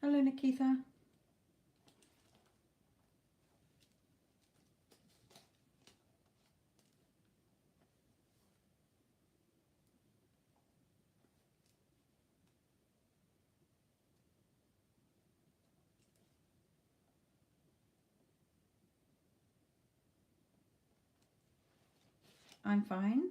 Hello, Nikita. I'm fine.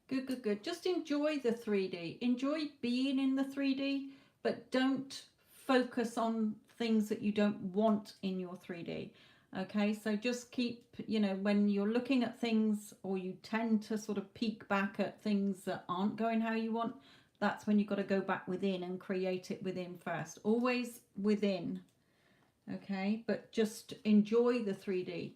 Good, good, good. Just enjoy the 3D. Enjoy being in the 3D, but don't focus on things that you don't want in your 3D. Okay, so just keep, when you're looking at things or you tend to sort of peek back at things that aren't going how you want, that's when you've got to go back within and create it within first. Always within, okay? But just enjoy the 3D.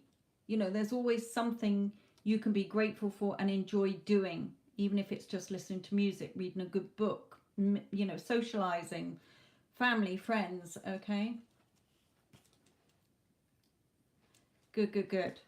There's always something you can be grateful for and enjoy doing, even if it's just listening to music, reading a good book, socializing, family, friends, okay? Good, good, good.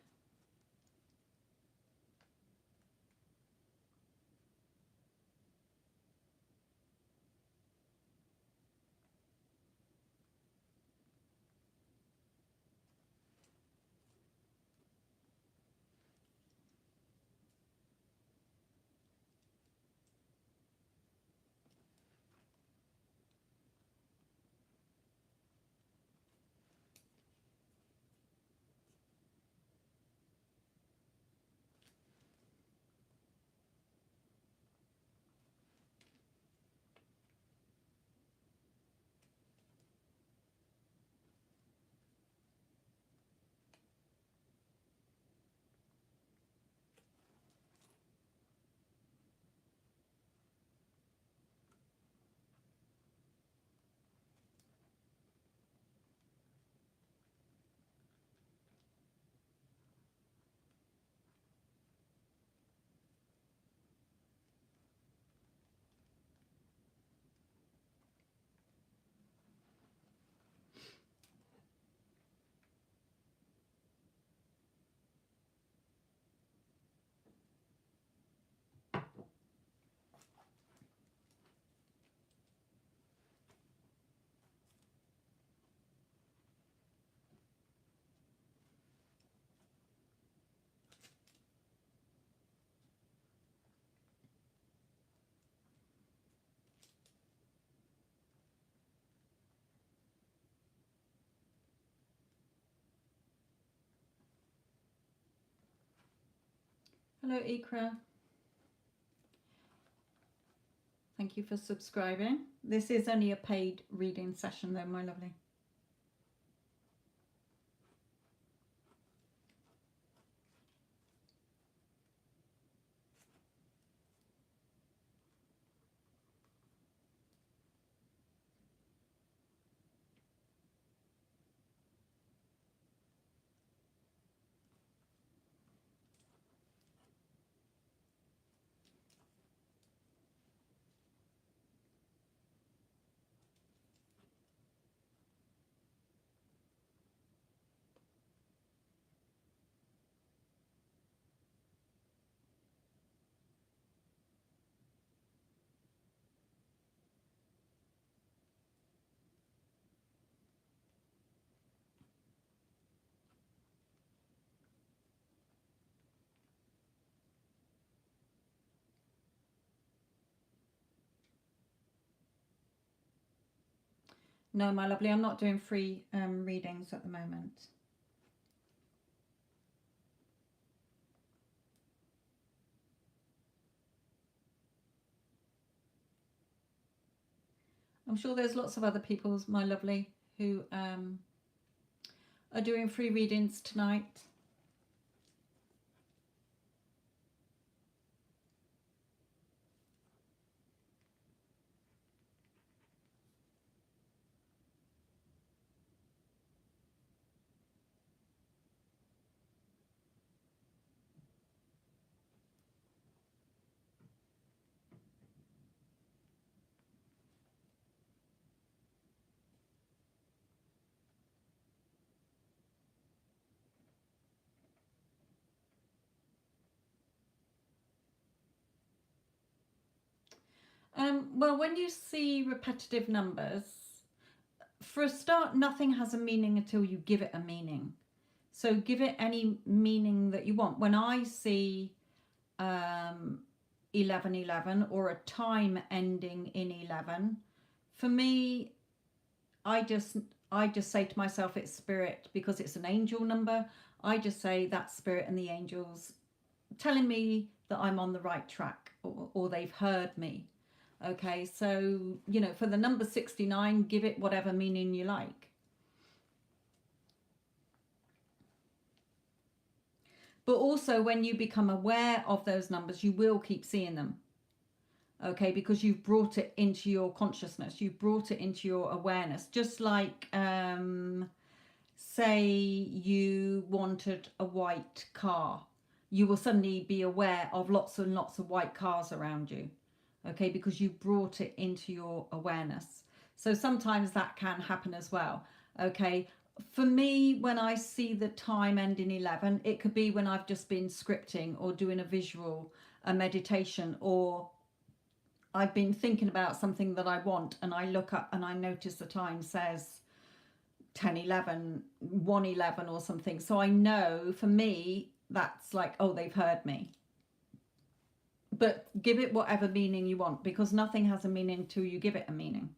Hello, Ikra. Thank you for subscribing. This is only a paid reading session though, my lovely. No, my lovely, I'm not doing free readings at the moment. I'm sure there's lots of other people, my lovely, who are doing free readings tonight. Well, when you see repetitive numbers, for a start, nothing has a meaning until you give it a meaning. So give it any meaning that you want. When I see 1111 or a time ending in 11, for me, I just say to myself, it's spirit, because it's an angel number. I just say that's spirit and the angels telling me that I'm on the right track, or they've heard me. Okay, so, you know, for the number 69, give it whatever meaning you like. But also, when you become aware of those numbers, you will keep seeing them. Okay, because you've brought it into your consciousness, you've brought it into your awareness. Just like, say you wanted a white car, you will suddenly be aware of lots and lots of white cars around you. Okay, because you brought it into your awareness. So sometimes that can happen as well. Okay, for me, when I see the time end in 11, it could be when I've just been scripting or doing a visual, a meditation, or I've been thinking about something that I want, and I look up and I notice the time says 10:11, 1:11 or something. So I know, for me, that's like, oh, they've heard me. But give it whatever meaning you want, because nothing has a meaning until you give it a meaning.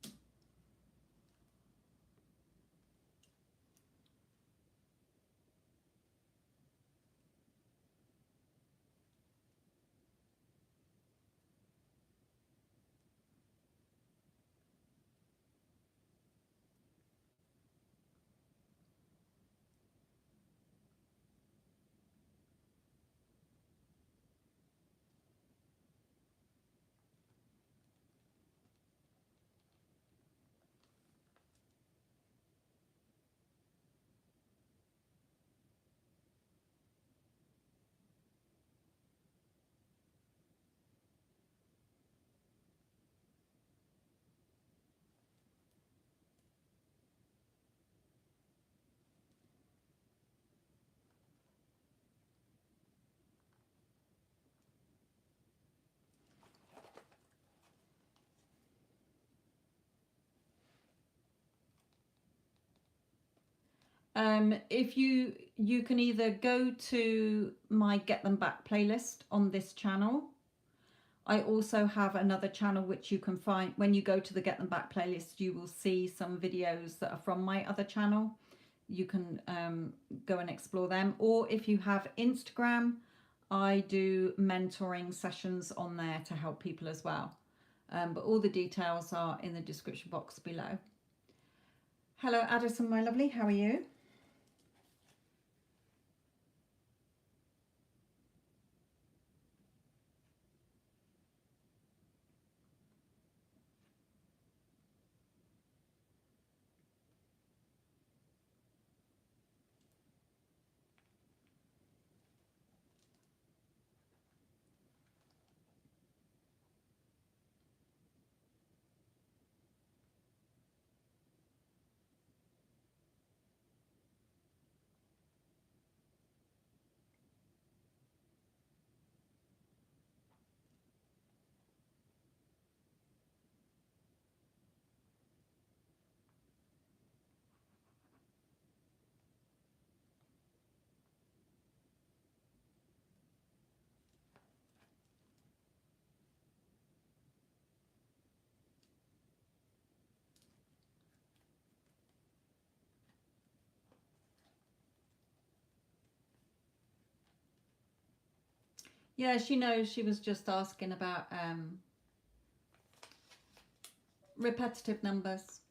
If you can either go to my Get Them Back playlist on this channel. I also have another channel which you can find. When you go to the Get Them Back playlist, you will see some videos that are from my other channel. You can go and explore them. Or if you have Instagram, I do mentoring sessions on there to help people as well. But all the details are in the description box below. Hello, Addison, my lovely. How are you? Yeah, she knows. She was just asking about repetitive numbers.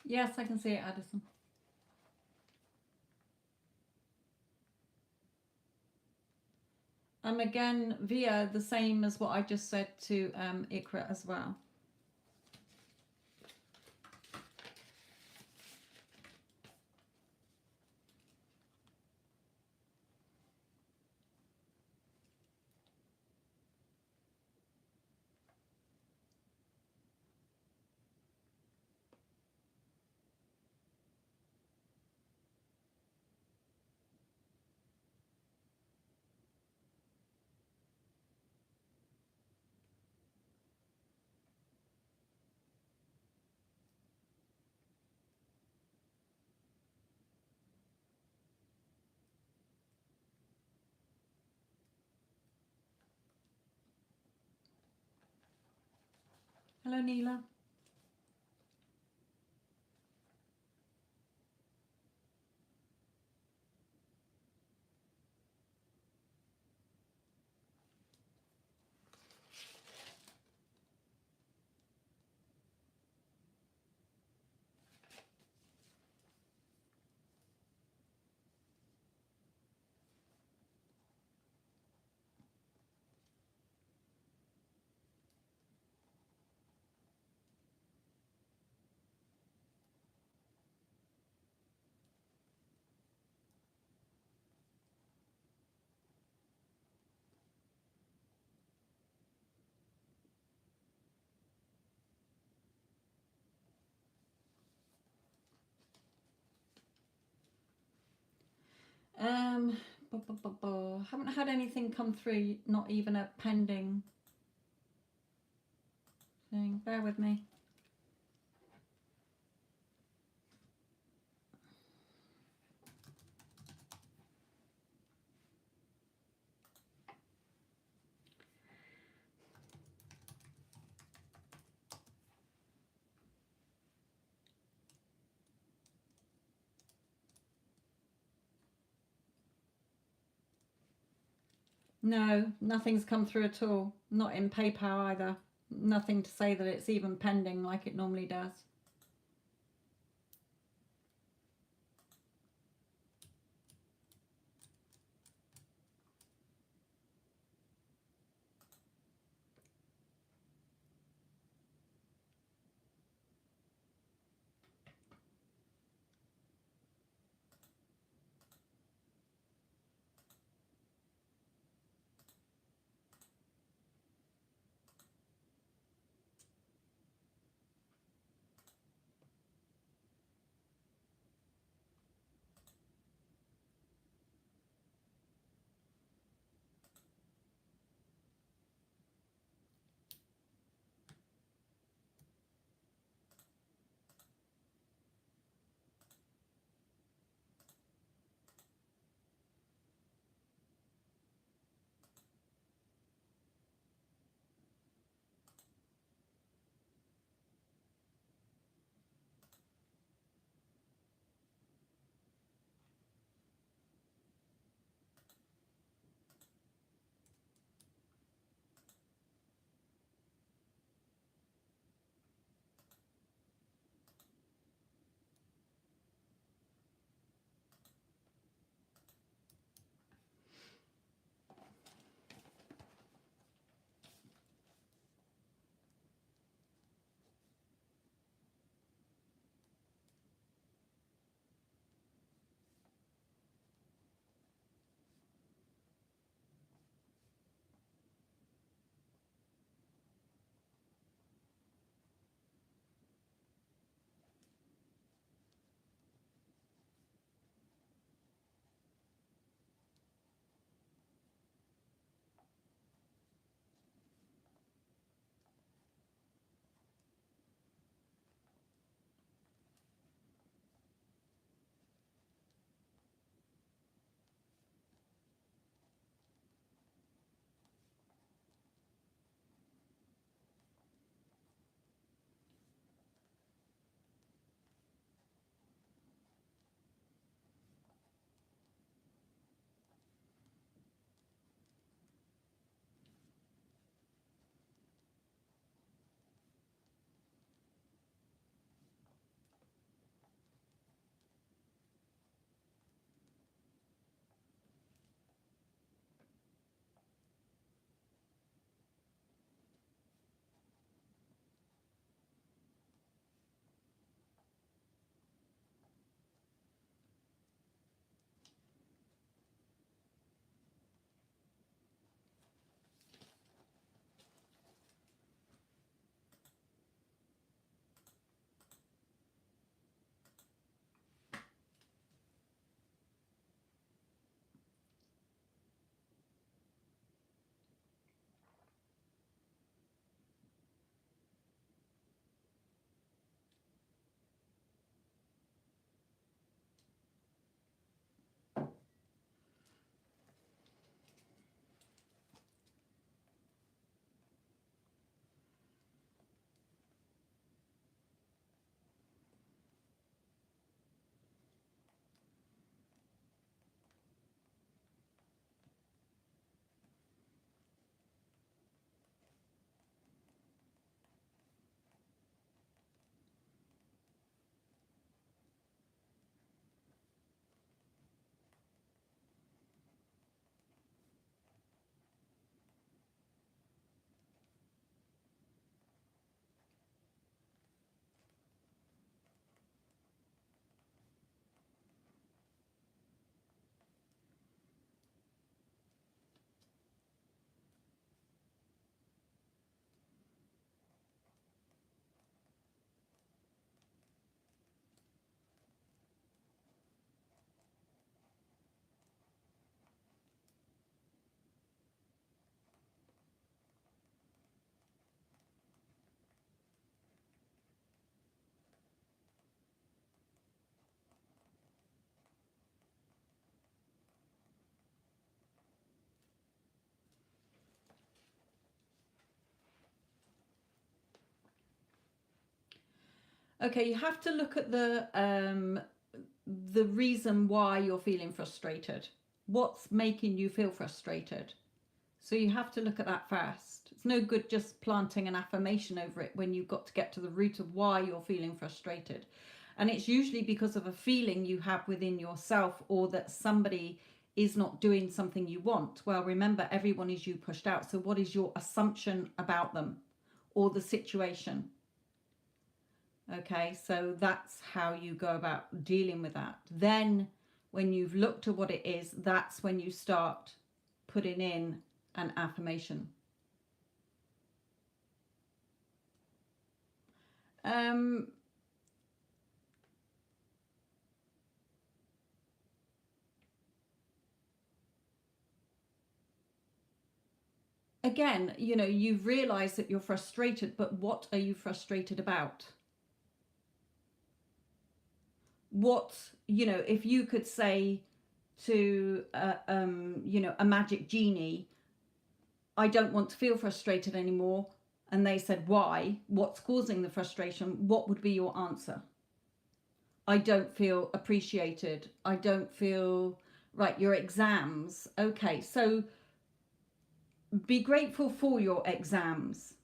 Yes, I can see it, Addison. Again, via the same as what I just said to Ikra as well. Hello, Neela. Um, Haven't had anything come through, not even a pending thing. Bear with me. No, nothing's come through at all. Not in PayPal either. Nothing to say that it's even pending like it normally does. Okay, you have to look at the reason why you're feeling frustrated. What's making you feel frustrated? So you have to look at that first. It's no good just planting an affirmation over it when you've got to get to the root of why you're feeling frustrated. And it's usually because of a feeling you have within yourself, or that somebody is not doing something you want. Well, remember, everyone is you pushed out. So what is your assumption about them or the situation? Okay, so that's how you go about dealing with that. Then when you've looked at what it is, that's when you start putting in an affirmation. Again, you've realized that you're frustrated, but what are you frustrated about? What, if you could say to, a magic genie, I don't want to feel frustrated anymore, and they said, why? What's causing the frustration? What would be your answer? I don't feel appreciated. I don't feel, right, your exams. Okay, so be grateful for your exams.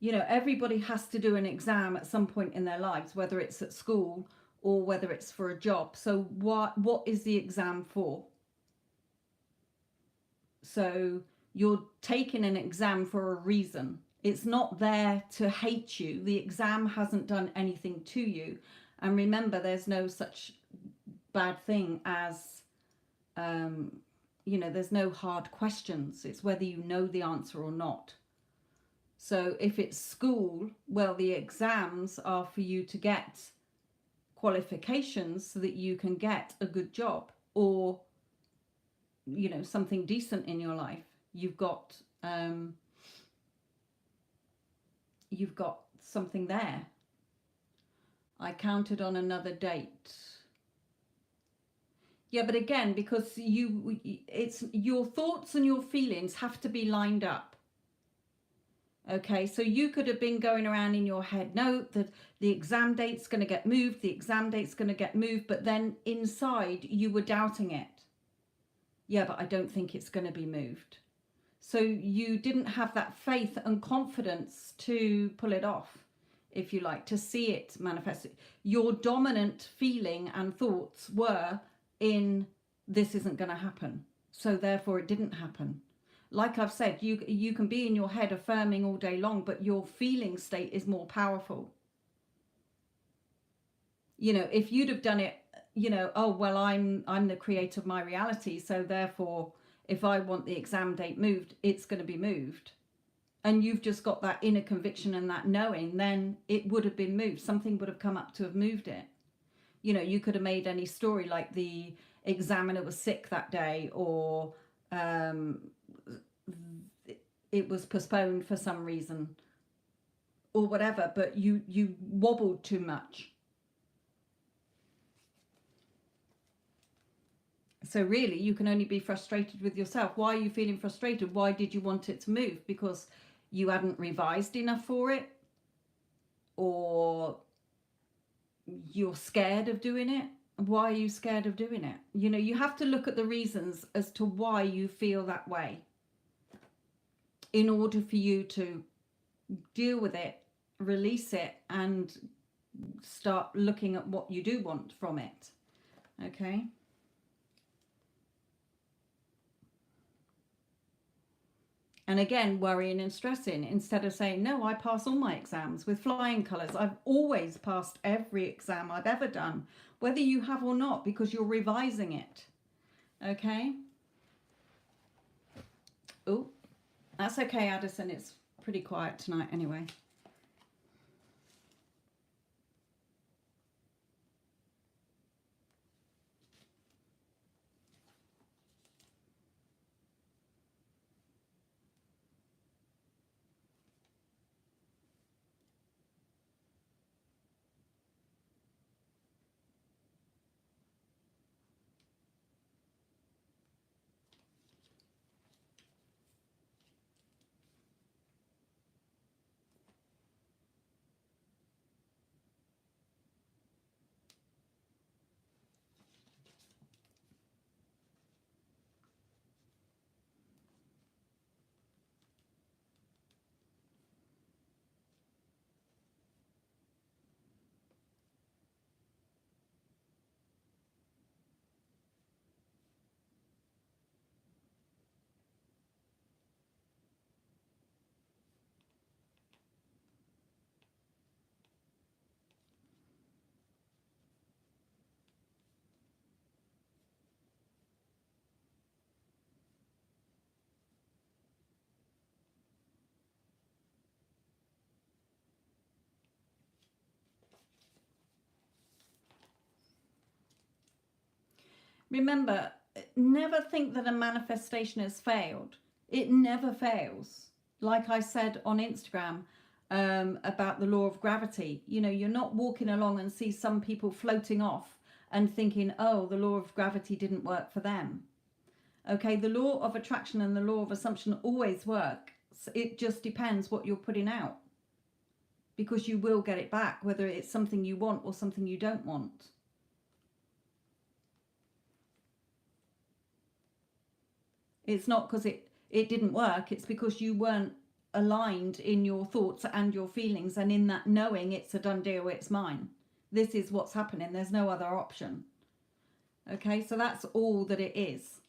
Everybody has to do an exam at some point in their lives, whether it's at school or whether it's for a job. So what is the exam for? So you're taking an exam for a reason. It's not there to hate you. The exam hasn't done anything to you. And remember, there's no such bad thing as, there's no hard questions. It's whether you know the answer or not. So if it's school, well, the exams are for you to get qualifications so that you can get a good job, or, something decent in your life. You've got something there. I counted on another date. Yeah, but again, because it's your thoughts and your feelings have to be lined up. Okay, so you could have been going around in your head, no, the exam date's going to get moved, the exam date's going to get moved, but then inside you were doubting it. Yeah, but I don't think it's going to be moved. So you didn't have that faith and confidence to pull it off, if you like, to see it manifest. Your dominant feeling and thoughts were in, this isn't going to happen. So therefore it didn't happen. Like I've said, you can be in your head affirming all day long, but your feeling state is more powerful. If you'd have done it, oh, well, I'm the creator of my reality, so therefore if I want the exam date moved, it's going to be moved. And you've just got that inner conviction and that knowing, then it would have been moved. Something would have come up to have moved it. You could have made any story like the examiner was sick that day, or it was postponed for some reason, or whatever, but you wobbled too much. So really, you can only be frustrated with yourself. Why are you feeling frustrated? Why did you want it to move? Because you hadn't revised enough for it, or you're scared of doing it. Why are you scared of doing it? You have to look at the reasons as to why you feel that way in order for you to deal with it, release it, and start looking at what you do want from it. Okay. And again, worrying and stressing, instead of saying, no, I pass all my exams with flying colours. I've always passed every exam I've ever done, whether you have or not, because you're revising it. Okay. Oh, that's okay, Addison. It's pretty quiet tonight anyway. Remember, never think that a manifestation has failed. It never fails. Like I said on Instagram about the law of gravity, you know, you're not walking along and see some people floating off and thinking, oh, the law of gravity didn't work for them. Okay, the law of attraction and the law of assumption always work. It just depends what you're putting out, because you will get it back, whether it's something you want or something you don't want. It's not because it didn't work. It's because you weren't aligned in your thoughts and your feelings, and in that knowing it's a done deal, it's mine. This is what's happening. There's no other option. Okay, so that's all that it is.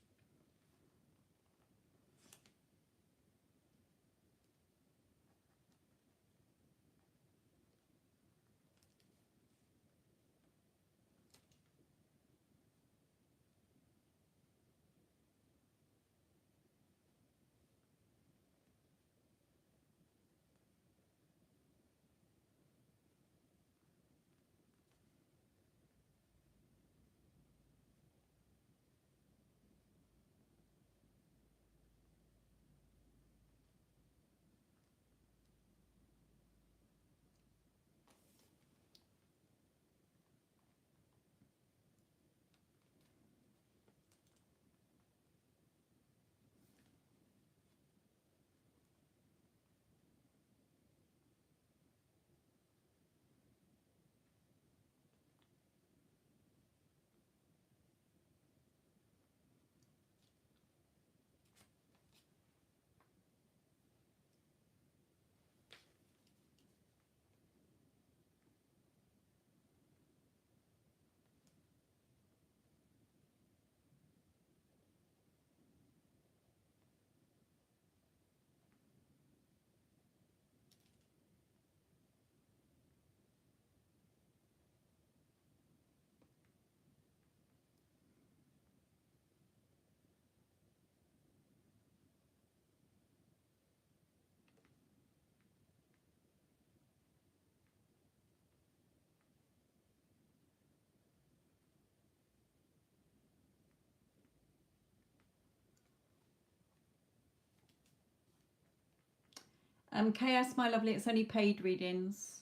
KS, my lovely, it's only paid readings.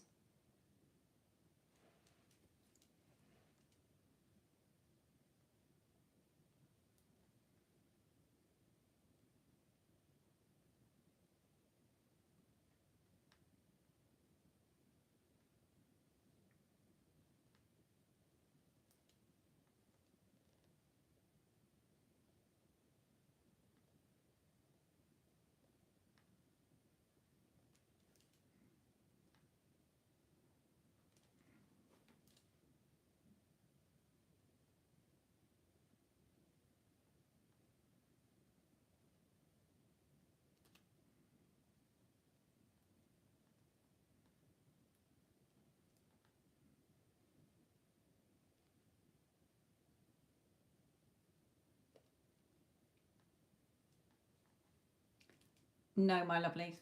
No, my lovely,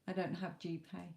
I don't have GPay.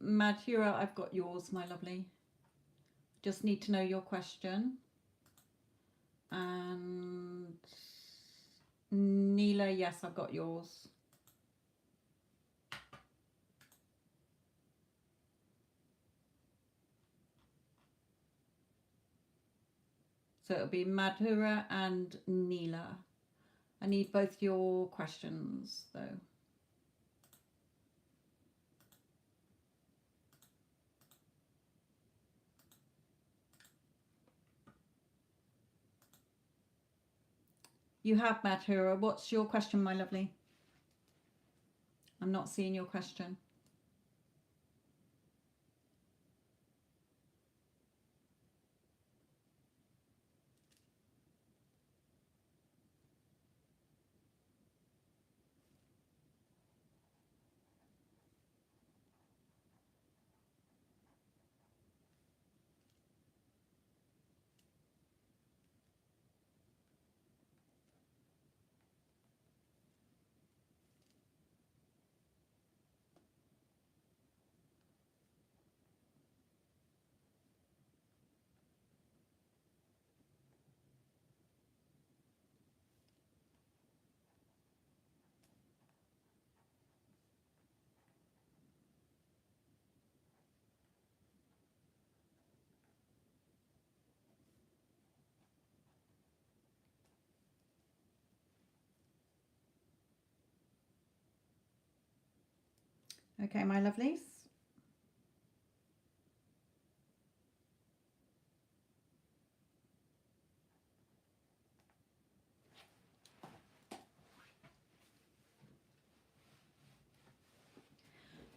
Madhura, I've got yours, my lovely. Just need to know your question. And Neela, yes, I've got yours. So it'll be Madhura and Neela. I need both your questions, though. You have, Madhura. What's your question, my lovely? I'm not seeing your question. Okay, my lovelies.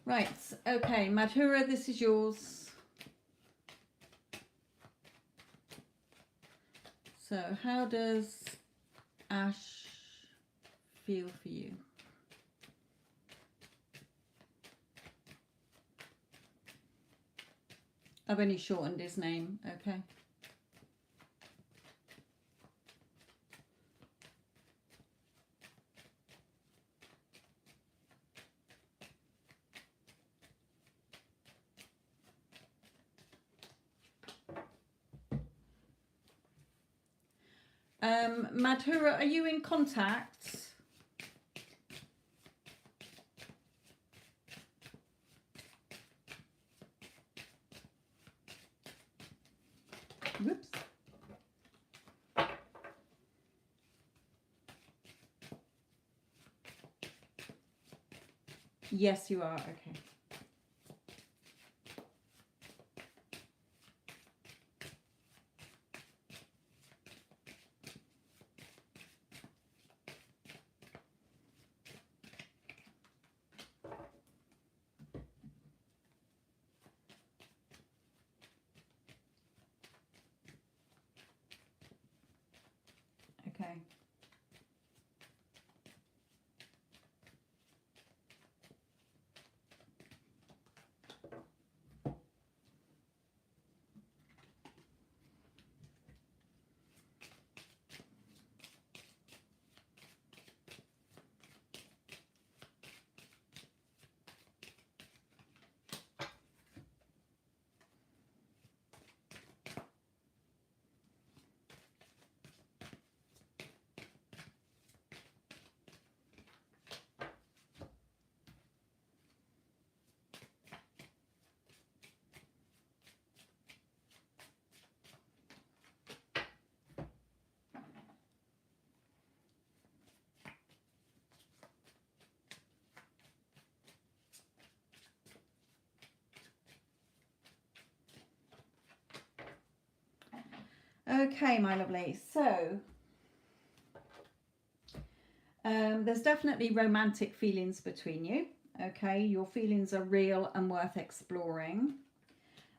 Right, okay, Madhura, this is yours. So how does Ash feel for you? I've only shortened his name, okay? Madhura, are you in contact? Whoops. Yes, you are, okay. Okay. Okay, my lovely. So, there's definitely romantic feelings between you. Okay, your feelings are real and worth exploring.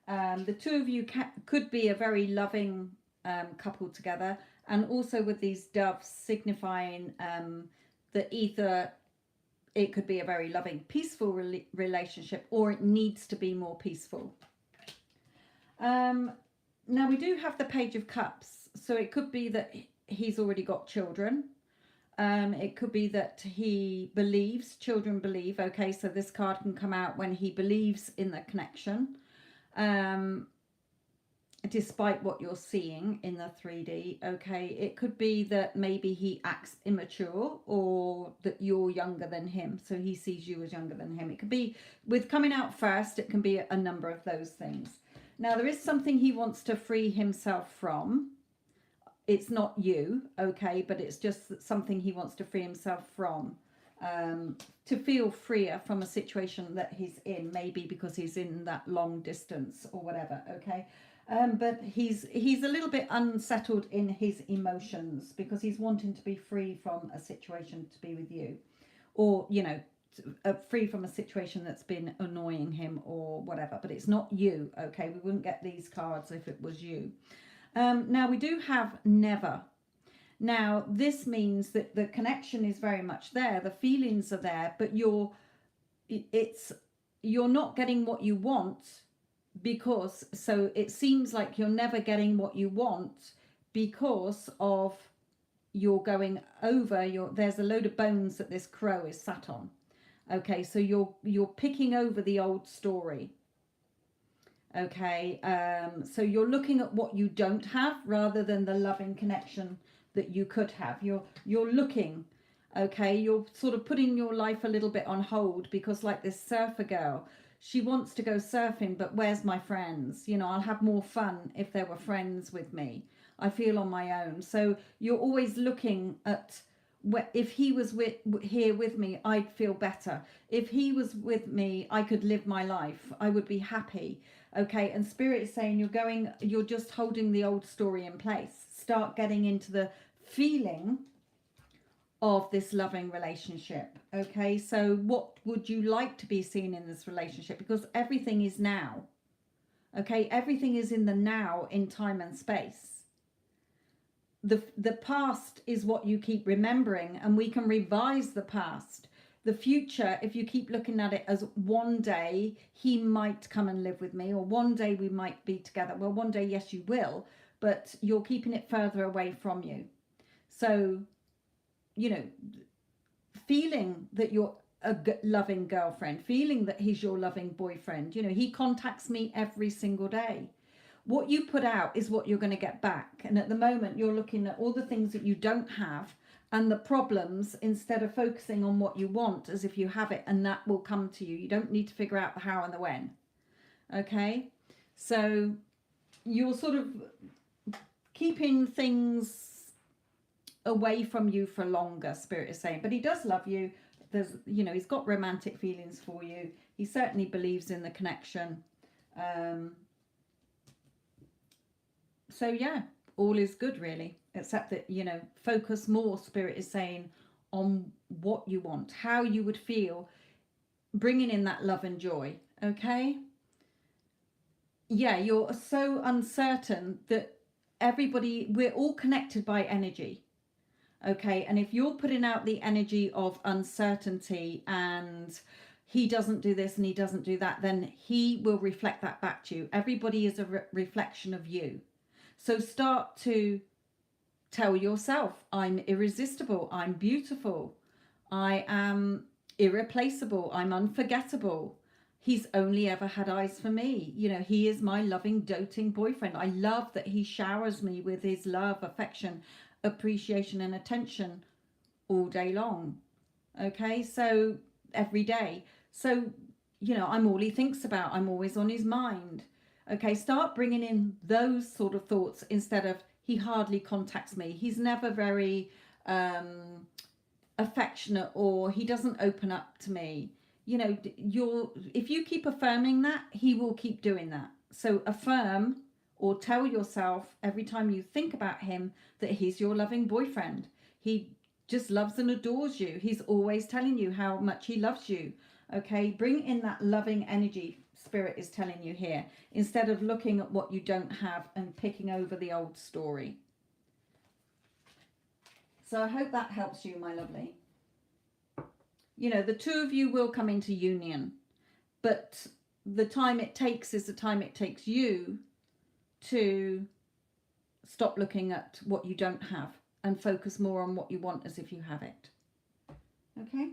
The two of you could be a very loving couple together, and also with these doves signifying that either it could be a very loving, peaceful relationship, or it needs to be more peaceful. Now we do have the Page of Cups, so it could be that he's already got children. It could be that he believes, children believe, okay, so this card can come out when he believes in the connection, despite what you're seeing in the 3D, okay. It could be that maybe he acts immature, or that you're younger than him, so he sees you as younger than him. It could be, with coming out first, it can be a number of those things. Now, there is something he wants to free himself from. It's not you, okay, but it's just something he wants to free himself from, to feel freer from a situation that he's in, maybe because he's in that long distance or whatever, okay. But he's a little bit unsettled in his emotions because he's wanting to be free from a situation to be with you, or, you know, free from a situation that's been annoying him or whatever. But it's not you, okay. We wouldn't get these cards if it was you. Now, we do have never. Now, this means that the connection is very much there. The feelings are there, but you're not getting what you want, because, so it seems like you're never getting what you want because of you're going over there's a load of bones that this crow is sat on. Okay, so you're picking over the old story. Okay, so you're looking at what you don't have rather than the loving connection that you could have. You're looking, okay, you're sort of putting your life a little bit on hold, because like this surfer girl, she wants to go surfing, but where's my friends? You know, I'll have more fun if there were friends with me. I feel on my own. So you're always looking at, if he was here with me, I'd feel better. If he was with me, I could live my life. I would be happy. Okay, and Spirit is saying you're just holding the old story in place. Start getting into the feeling of this loving relationship. Okay, so what would you like to be seen in this relationship? Because everything is now. Okay, everything is in the now, in time and space. The past is what you keep remembering, and we can revise the past. The future, if you keep looking at it as one day he might come and live with me, or one day we might be together. Well, one day, yes, you will, but you're keeping it further away from you. So, you know, feeling that you're a loving girlfriend, feeling that he's your loving boyfriend. You know, he contacts me every single day. What you put out is what you're going to get back. And at the moment, you're looking at all the things that you don't have and the problems, instead of focusing on what you want as if you have it, and that will come to you. You don't need to figure out the how and the when. Okay? So you're sort of keeping things away from you for longer, Spirit is saying. But he does love you. There's, you know, he's got romantic feelings for you. He certainly believes in the connection. So yeah, all is good really, except that, you know, focus more, Spirit is saying, on what you want, how you would feel, bringing in that love and joy. Okay? Yeah, you're so uncertain that we're all connected by energy. Okay, and if you're putting out the energy of uncertainty and he doesn't do this and he doesn't do that, then he will reflect that back to you. Everybody is a reflection of you. So start to tell yourself, I'm irresistible, I'm beautiful, I am irreplaceable, I'm unforgettable. He's only ever had eyes for me. You know, he is my loving, doting boyfriend. I love that he showers me with his love, affection, appreciation and attention all day long. Okay, so every day. So, you know, I'm all he thinks about. I'm always on his mind. Okay, start bringing in those sort of thoughts instead of he hardly contacts me. He's never very affectionate, or he doesn't open up to me. You know, if you keep affirming that, he will keep doing that. So affirm or tell yourself every time you think about him that he's your loving boyfriend. He just loves and adores you. He's always telling you how much he loves you. Okay, bring in that loving energy, Spirit is telling you here, instead of looking at what you don't have and picking over the old story. So I hope that helps you, my lovely. You know, the two of you will come into union, but the time it takes is the time it takes you to stop looking at what you don't have. and focus more on what you want as if you have it. Okay?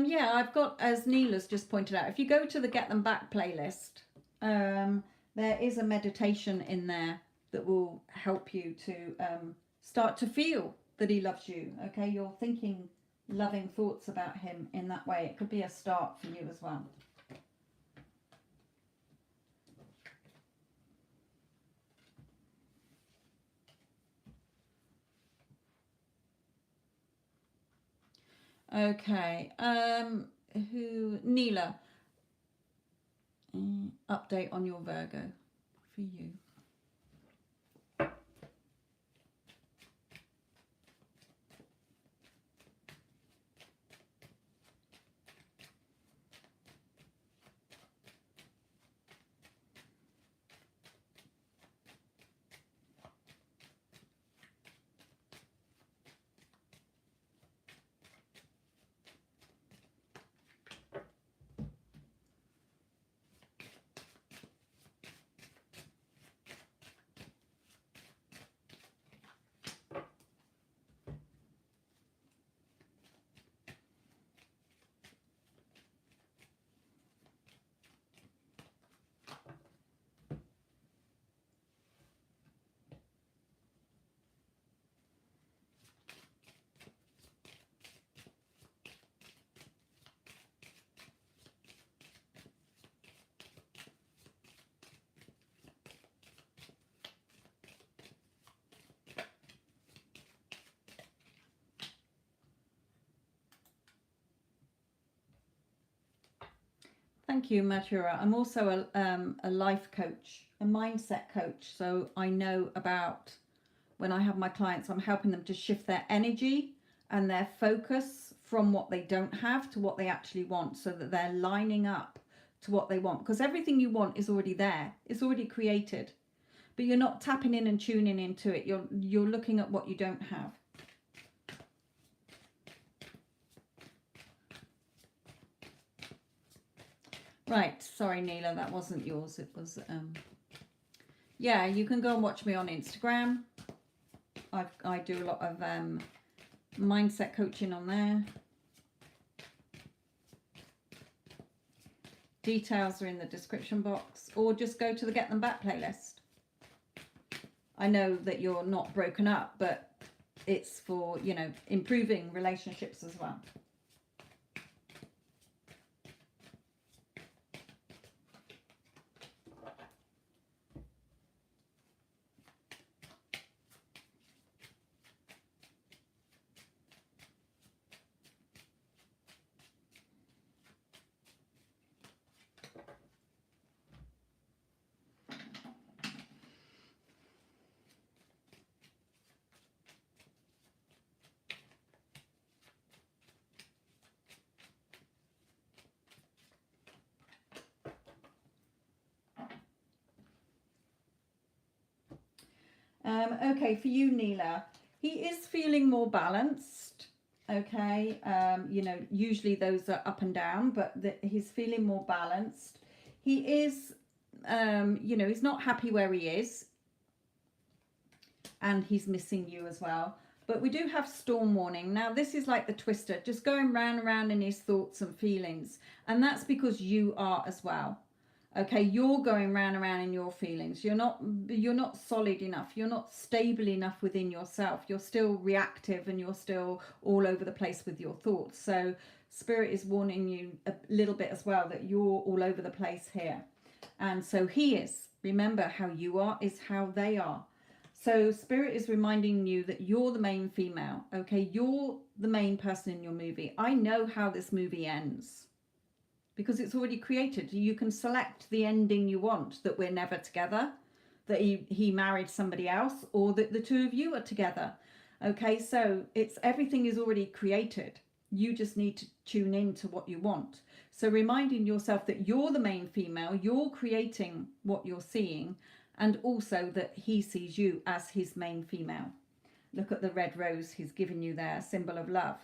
Yeah, I've got, as Neela's just pointed out, if you go to the Get Them Back playlist, there is a meditation in there that will help you to start to feel that he loves you. Okay, you're thinking loving thoughts about him in that way. It could be a start for you as well. Okay, Neela, update on your Virgo for you. Thank you, Madhura. I'm also a life coach, a mindset coach. So I know about when I have my clients, I'm helping them to shift their energy and their focus from what they don't have to what they actually want, so that they're lining up to what they want. Because everything you want is already there. It's already created. But you're not tapping in and tuning into it. You're looking at what you don't have. Right, sorry Neela, that wasn't yours. It was yeah, you can go and watch me on Instagram. I do a lot of mindset coaching on there. Details are in the description box, or just go to the Get Them Back playlist. I know that you're not broken up, but it's for, you know, improving relationships as well. Okay, for you, Neela, he is feeling more balanced. Okay, you know, usually those are up and down, but he's feeling more balanced. He is, you know, he's not happy where he is, and he's missing you as well. But we do have storm warning. Now, this is like the twister, just going round and round in his thoughts and feelings. And that's because you are as well. Okay, you're going round and round in your feelings. You're not solid enough. You're not stable enough within yourself. You're still reactive, and you're still all over the place with your thoughts. So Spirit is warning you a little bit as well that you're all over the place here. And so he is. Remember, how you are is how they are. So Spirit is reminding you that you're the main female. Okay, you're the main person in your movie. I know how this movie ends, because it's already created. You can select the ending you want, that we're never together, that he married somebody else, or that the two of you are together. Okay, so everything is already created. You just need to tune in to what you want. So reminding yourself that you're the main female, you're creating what you're seeing, and also that he sees you as his main female. Look at the red rose he's given you there, symbol of love.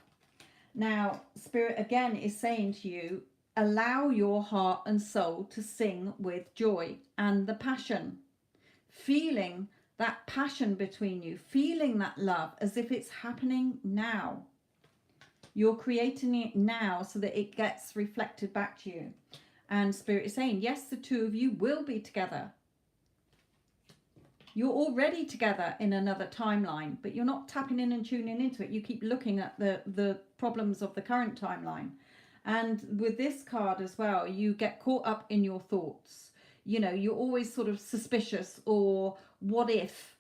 Now, Spirit again is saying to you, allow your heart and soul to sing with joy and the passion. Feeling that passion between you, feeling that love as if it's happening now. You're creating it now so that it gets reflected back to you. And Spirit is saying, yes, the two of you will be together. You're already together in another timeline, but you're not tapping in and tuning into it. You keep looking at the problems of the current timeline. And with this card as well, you get caught up in your thoughts. You know, you're always sort of suspicious, or what if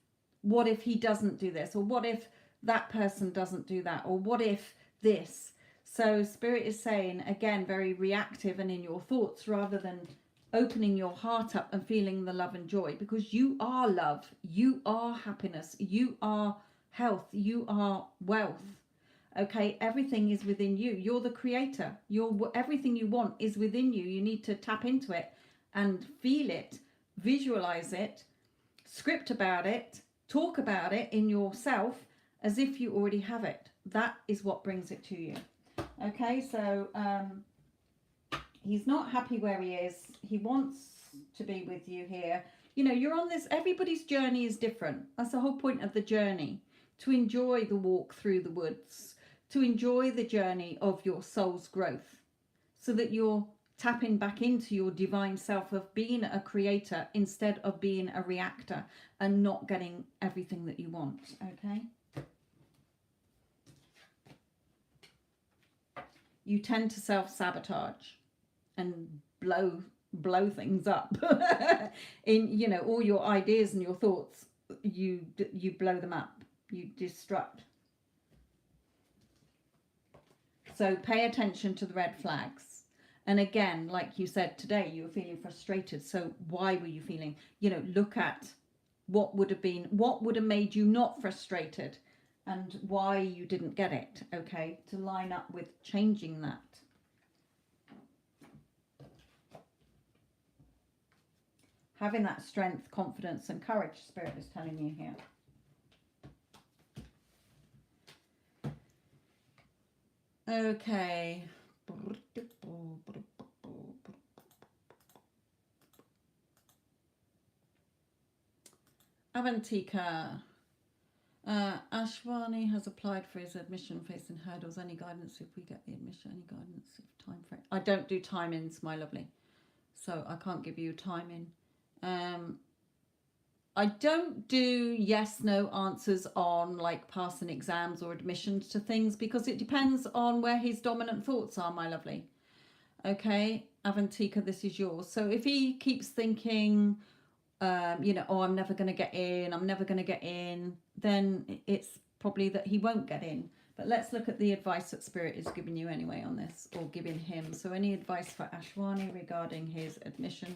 he doesn't do this, or what if that person doesn't do that, or what if this. So Spirit is saying, again, very reactive and in your thoughts, rather than opening your heart up and feeling the love and joy, because you are love, you are happiness, you are health, you are wealth. Okay, everything is within you. You're the creator. Everything you want is within you. You need to tap into it and feel it, visualize it, script about it, talk about it in yourself as if you already have it. That is what brings it to you. Okay, so he's not happy where he is. He wants to be with you here. You know, you're on this, everybody's journey is different. That's the whole point of the journey, to enjoy the walk through the woods, to enjoy the journey of your soul's growth, so that you're tapping back into your divine self of being a creator instead of being a reactor and not getting everything that you want. Okay. You tend to self-sabotage and blow things up in, you know, all your ideas and your thoughts. You blow them up, you destruct. So pay attention to the red flags. And again, like you said today, you were feeling frustrated. So why were you feeling, you know, look at what would have made you not frustrated, and why you didn't get it, okay, to line up with changing that. Having that strength, confidence and courage, Spirit is telling you here. Okay. Avantika. Ashwani has applied for his admission, facing hurdles. Any guidance if we get the admission? Any guidance if time frame? I don't do time-ins, my lovely, so I can't give you a time-in. I don't do yes/no answers on like passing exams or admissions to things, because it depends on where his dominant thoughts are, my lovely. Okay, Avantika, this is yours. So if he keeps thinking, you know, oh, I'm never going to get in, then it's probably that he won't get in. But let's look at the advice that Spirit is giving you anyway on this, or giving him. So any advice for Ashwani regarding his admission?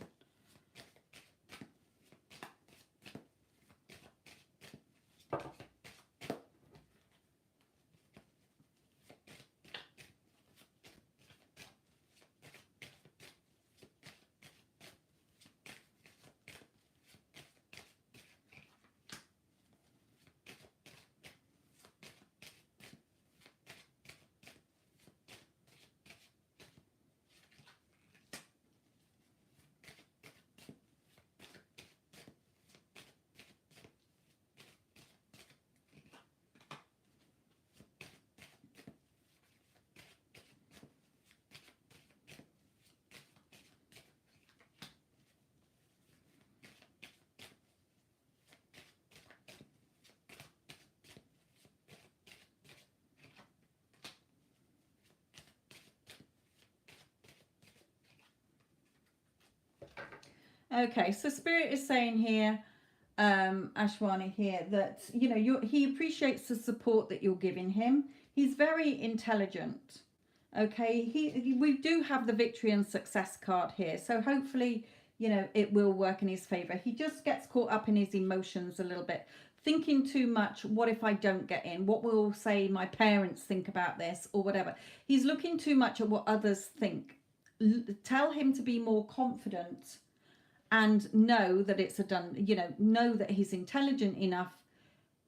Okay, so Spirit is saying here, Ashwani here, that, you know, he appreciates the support that you're giving him. He's very intelligent. Okay, we do have the victory and success card here, so hopefully, you know, it will work in his favor. He just gets caught up in his emotions a little bit, thinking too much. What if I don't get in? What will say my parents think about this, or whatever? He's looking too much at what others think. Tell him to be more confident and know that it's a done, you know that he's intelligent enough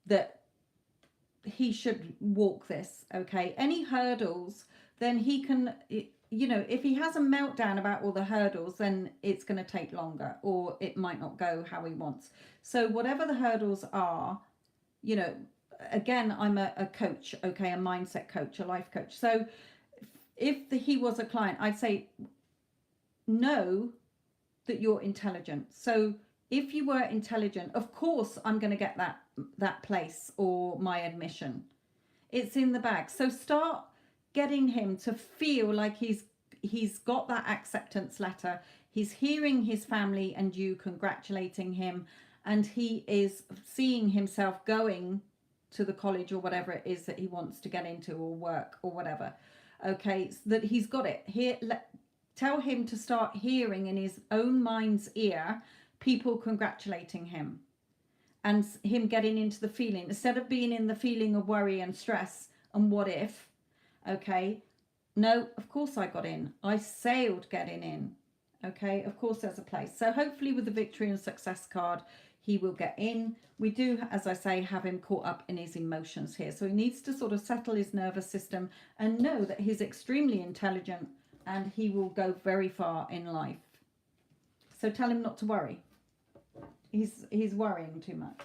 that he should walk this. Okay, any hurdles, then he can, you know, if he has a meltdown about all the hurdles, then it's going to take longer, or it might not go how he wants. So whatever the hurdles are, you know, again, I'm a coach, okay, a mindset coach, a life coach. So if he was a client, I'd say know that you're intelligent. So if you were intelligent, of course I'm going to get that place or my admission. It's in the bag. So start getting him to feel like he's got that acceptance letter. He's hearing his family and you congratulating him, and he is seeing himself going to the college or whatever it is that he wants to get into, or work or whatever. Okay, so that he's got it here. Tell him to start hearing in his own mind's ear people congratulating him, and him getting into the feeling, instead of being in the feeling of worry and stress and what if. Okay, no, of course I got in, I sailed getting in. Okay, of course there's a place. So hopefully with the victory and success card, he will get in. We do, as I say, have him caught up in his emotions here, so he needs to sort of settle his nervous system and know that he's extremely intelligent and he will go very far in life. So tell him not to worry. He's worrying too much.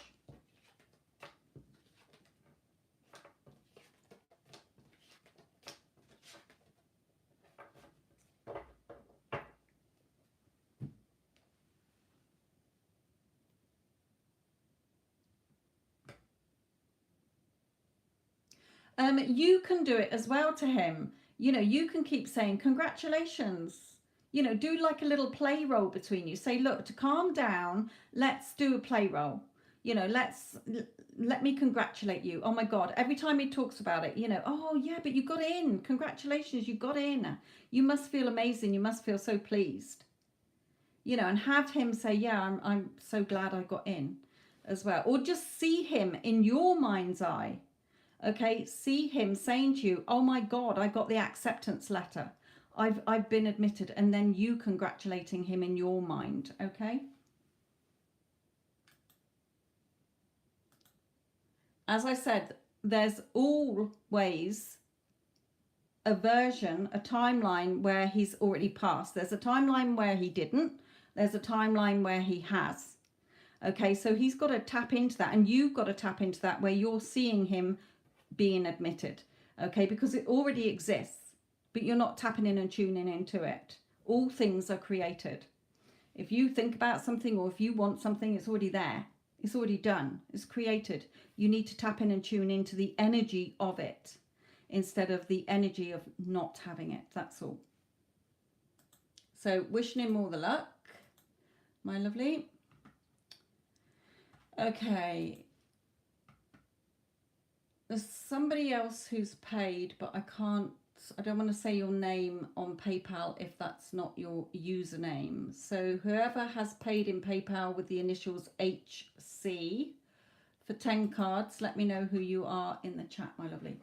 You can do it as well to him. You know, you can keep saying congratulations. You know, do like a little play role between you. Say, look, to calm down, let's do a play role. You know, let me congratulate you. Oh my God, every time he talks about it, you know, oh yeah, but you got in. Congratulations, you got in. You must feel amazing. You must feel so pleased. You know, and have him say, yeah, I'm so glad I got in as well. Or just see him in your mind's eye. Okay, see him saying to you, oh my God, I got the acceptance letter. I've been admitted, and then you congratulating him in your mind. Okay. As I said, there's always a version, a timeline where he's already passed. There's a timeline where he didn't. There's a timeline where he has. Okay, so he's got to tap into that, and you've got to tap into that where you're seeing him being admitted. Okay, because it already exists, but you're not tapping in and tuning into it. All things are created. If you think about something, or if you want something, it's already there. It's already done. It's created. You need to tap in and tune into the energy of it instead of the energy of not having it. That's all. So wishing him all the luck, my lovely. Okay. There's somebody else who's paid, but I don't want to say your name on PayPal if that's not your username. So whoever has paid in PayPal with the initials HC for 10 cards, let me know who you are in the chat, my lovely.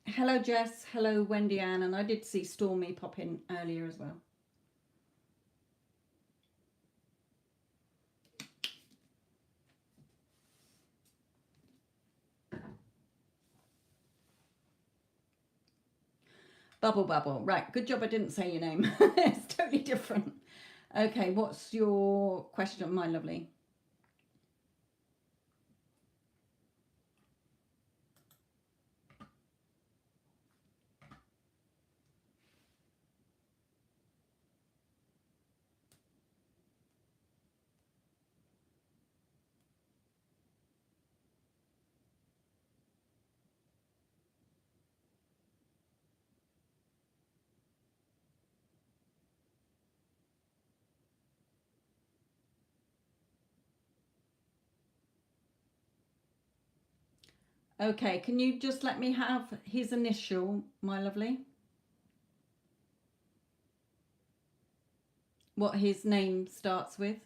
Hello, Jess. Hello, Wendy Ann. And I did see Stormy pop in earlier as well. Bubble. Right. Good job I didn't say your name. It's totally different. Okay. What's your question, my lovely? Okay, can you just let me have his initial, my lovely? What his name starts with?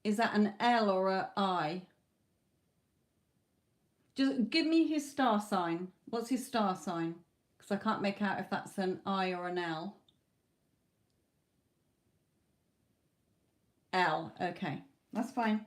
Is that an L or a I? Just give me his star sign. What's his star sign? because I can't make out if that's an I or an L. L, okay, that's fine.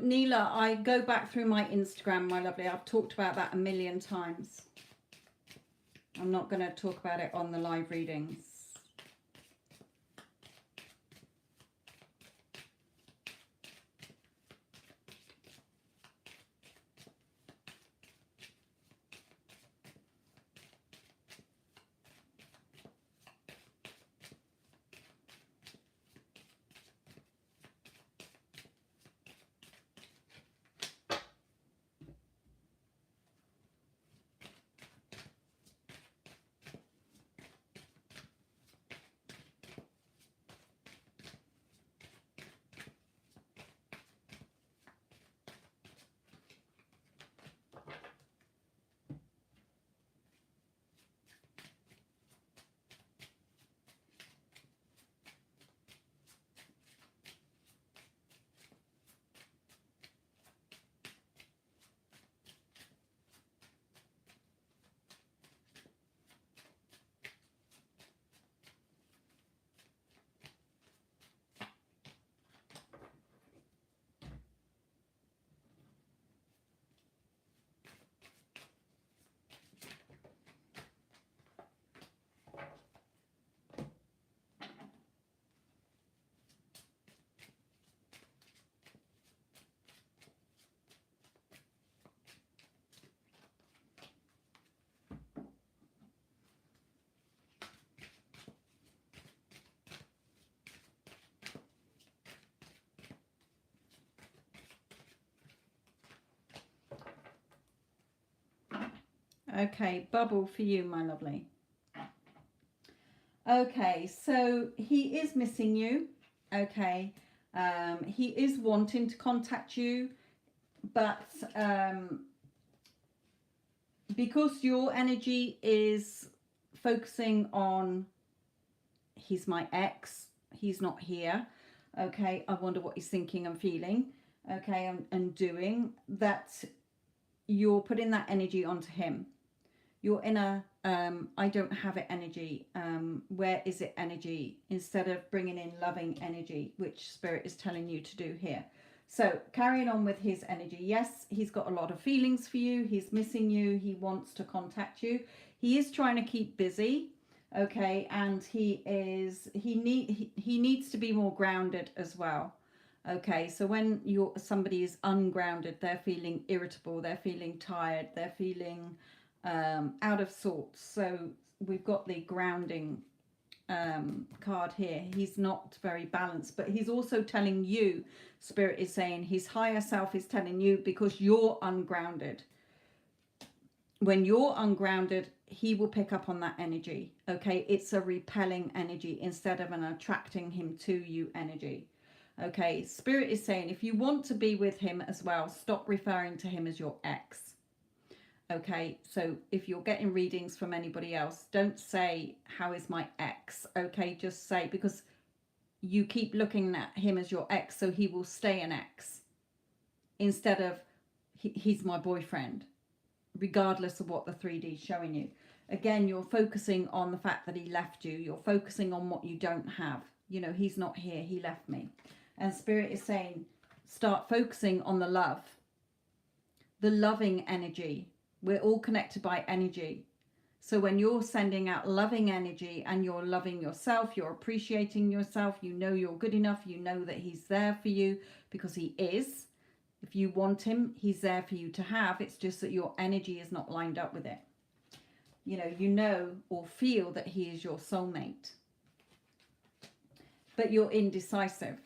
Neela, I go back through my Instagram, my lovely. I've talked about that a million times. I'm not going to talk about it on the live readings. Okay, bubble for you, my lovely. Okay, so he is missing you. Okay, he is wanting to contact you, but because your energy is focusing on he's my ex, he's not here. Okay, I wonder what he's thinking and feeling. Okay, and doing that, you're putting that energy onto him. You're in a I don't have it energy. Where is it energy? Instead of bringing in loving energy, which Spirit is telling you to do here. So carrying on with his energy. Yes, he's got a lot of feelings for you. He's missing you. He wants to contact you. He is trying to keep busy. Okay, and he needs to be more grounded as well. Okay, so when somebody is ungrounded, they're feeling irritable, they're feeling tired, they're feeling out of sorts. So we've got the grounding card here. He's not very balanced, but he's also telling you, Spirit is saying his higher self is telling you, because you're ungrounded. When you're ungrounded, he will pick up on that energy. Okay, it's a repelling energy instead of an attracting him to you energy. Okay, Spirit is saying if you want to be with him as well, stop referring to him as your ex. Okay, so if you're getting readings from anybody else, don't say, how is my ex? Okay, just say, because you keep looking at him as your ex, so he will stay an ex. instead of he's my boyfriend, regardless of what the 3D is showing you. Again, you're focusing on the fact that he left you. You're focusing on what you don't have. You know, he's not here, he left me. And Spirit is saying, start focusing on the love, the loving energy. We're all connected by energy. So when you're sending out loving energy and you're loving yourself, you're appreciating yourself, you know you're good enough, you know that he's there for you because he is. If you want him, he's there for you to have. It's just that your energy is not lined up with it. You know or feel that he is your soulmate. But you're indecisive.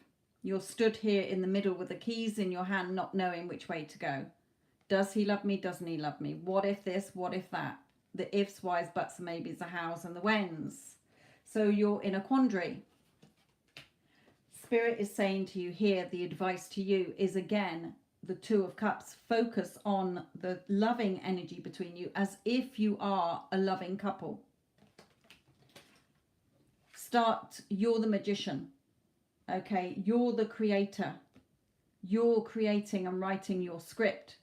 You're stood here in the middle with the keys in your hand, not knowing which way to go. Does he love me? Doesn't he love me? What if this? What if that? The ifs, whys, buts, and maybes, the hows, and the whens. So you're in a quandary. Spirit is saying to you here, the advice to you is, again, the Two of Cups. Focus on the loving energy between you as if you are a loving couple. You're the magician. Okay, you're the creator. You're creating and writing your script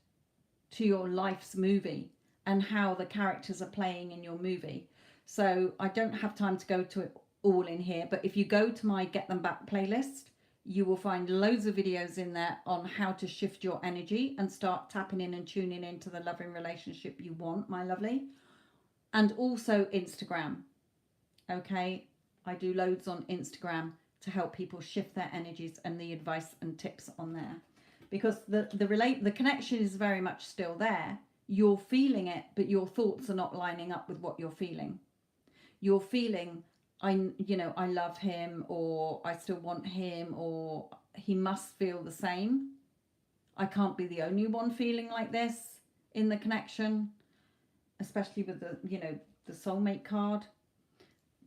to your life's movie and how the characters are playing in your movie. So I don't have time to go to it all in here, but if you go to my Get Them Back playlist, you will find loads of videos in there on how to shift your energy and start tapping in and tuning into the loving relationship you want, my lovely. And also Instagram. Okay, I do loads on Instagram to help people shift their energies, and the advice and tips on there, because the connection is very much still there. You're feeling it, but your thoughts are not lining up with what you're feeling. You're feeling, I love him, or I still want him, or he must feel the same. I can't be the only one feeling like this in the connection, especially with the soulmate card.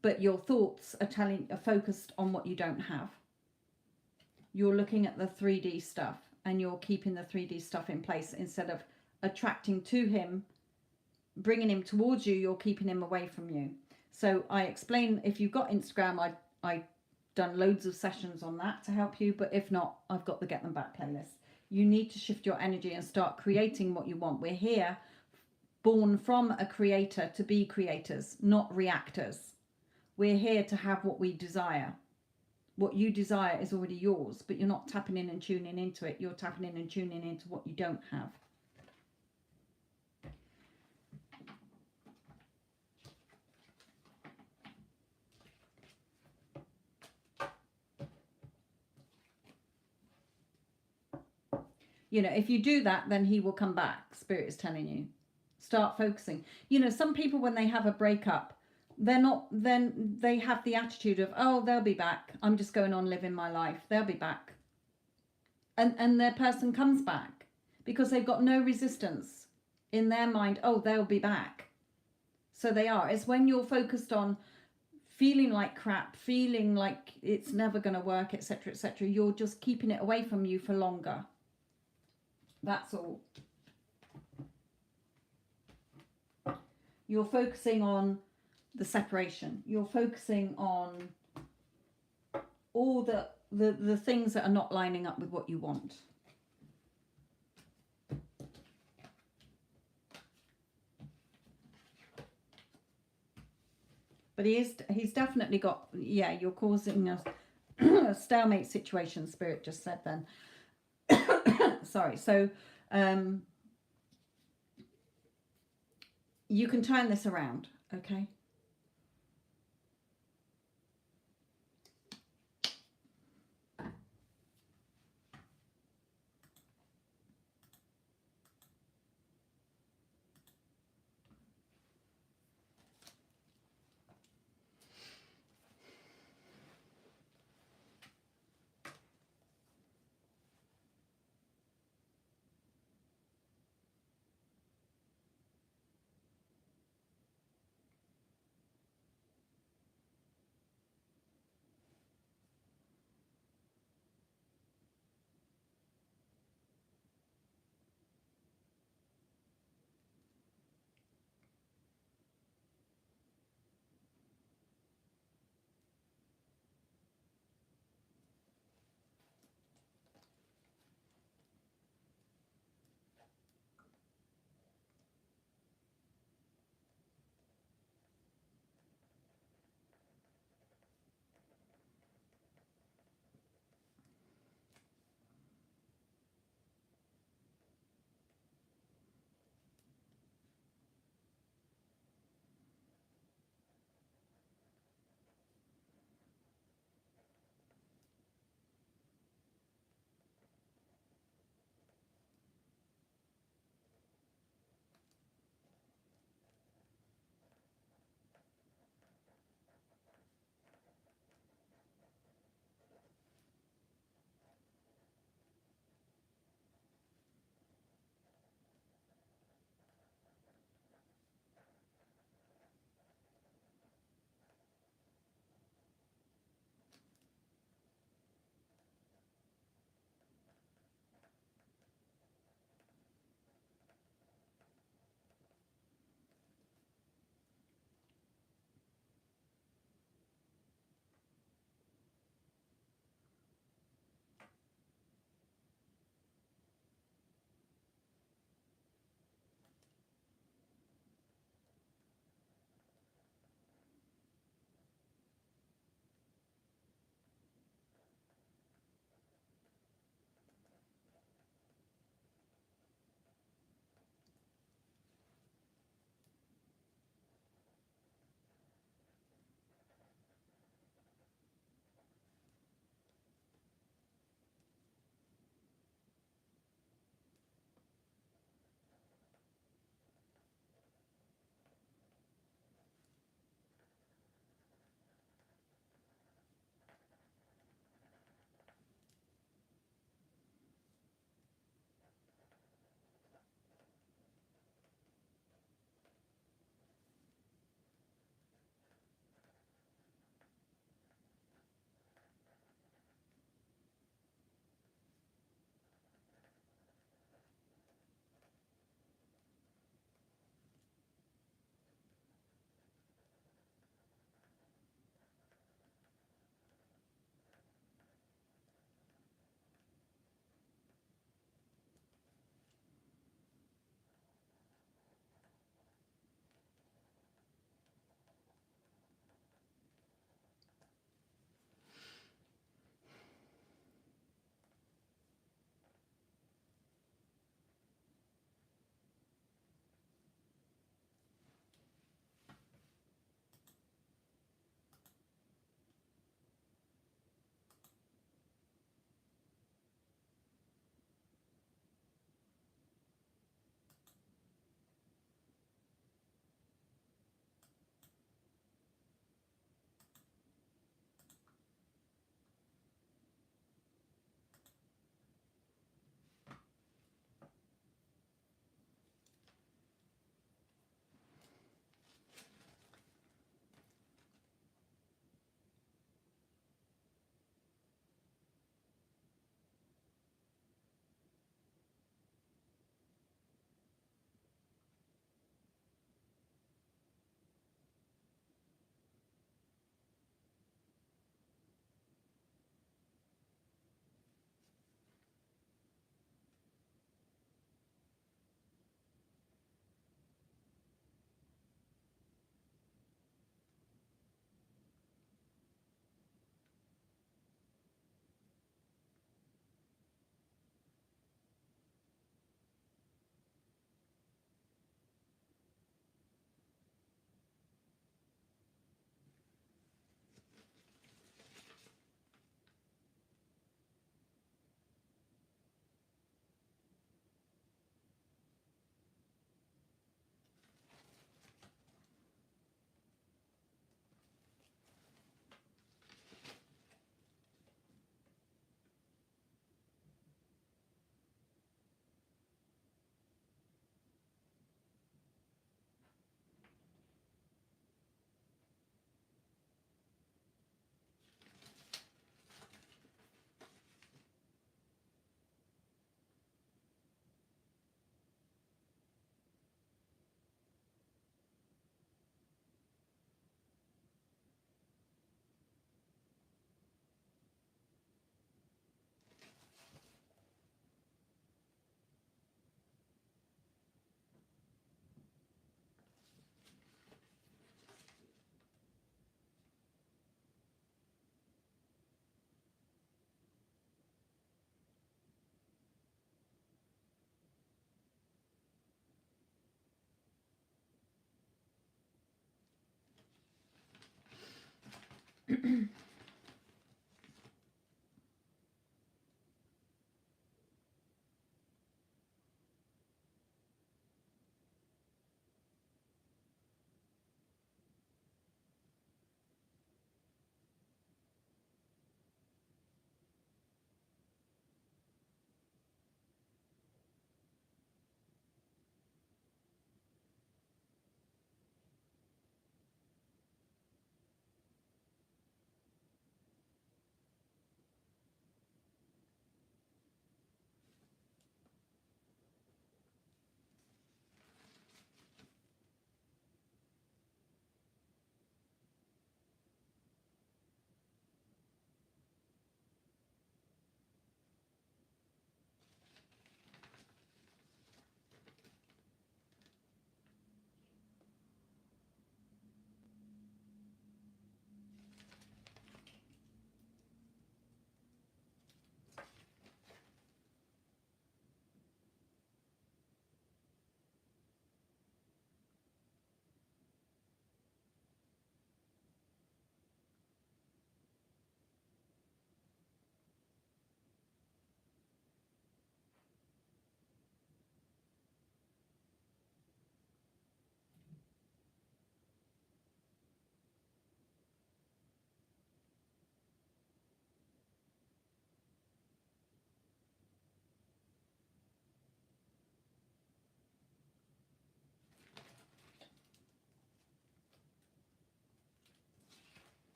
But your thoughts are focused on what you don't have. You're looking at the 3D stuff and you're keeping the 3D stuff in place instead of attracting to him, bringing him towards you. You're keeping him away from you. So I explain, if you've got Instagram, I've done loads of sessions on that to help you. But if not, I've got the Get Them Back playlist. You need to shift your energy and start creating what you want. We're here, born from a creator, to be creators, not reactors. We're here to have what we desire. What you desire is already yours, but you're not tapping in and tuning into it. You're tapping in and tuning into what you don't have. If you do that, then he will come back. Spirit is telling you. Start focusing. Some people, when they have a breakup, they have the attitude of, oh, they'll be back. I'm just going on living my life. They'll be back. And their person comes back because they've got no resistance in their mind. Oh, they'll be back. So they are. It's when you're focused on feeling like crap, feeling like it's never going to work, etc., etc. You're just keeping it away from you for longer. That's all. You're focusing on the separation. You're focusing on all the things that are not lining up with what you want. But he's definitely got, you're causing a stalemate situation, Spirit just said then. Sorry. So you can turn this around, okay?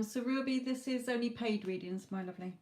So Ruby, this is only paid readings, my lovely.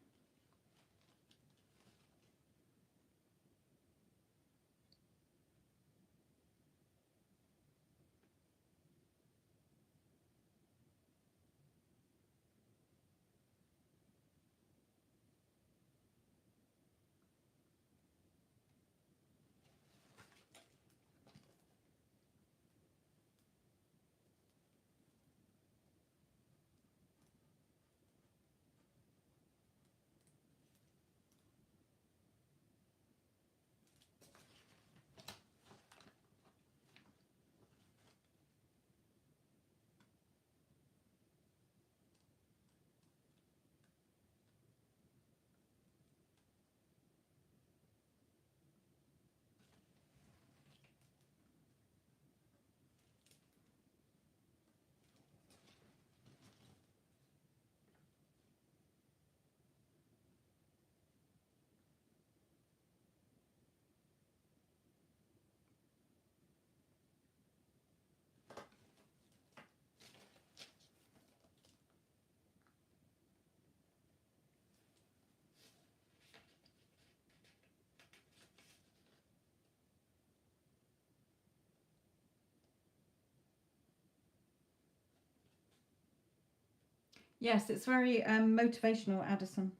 Yes, it's very motivational, Addison.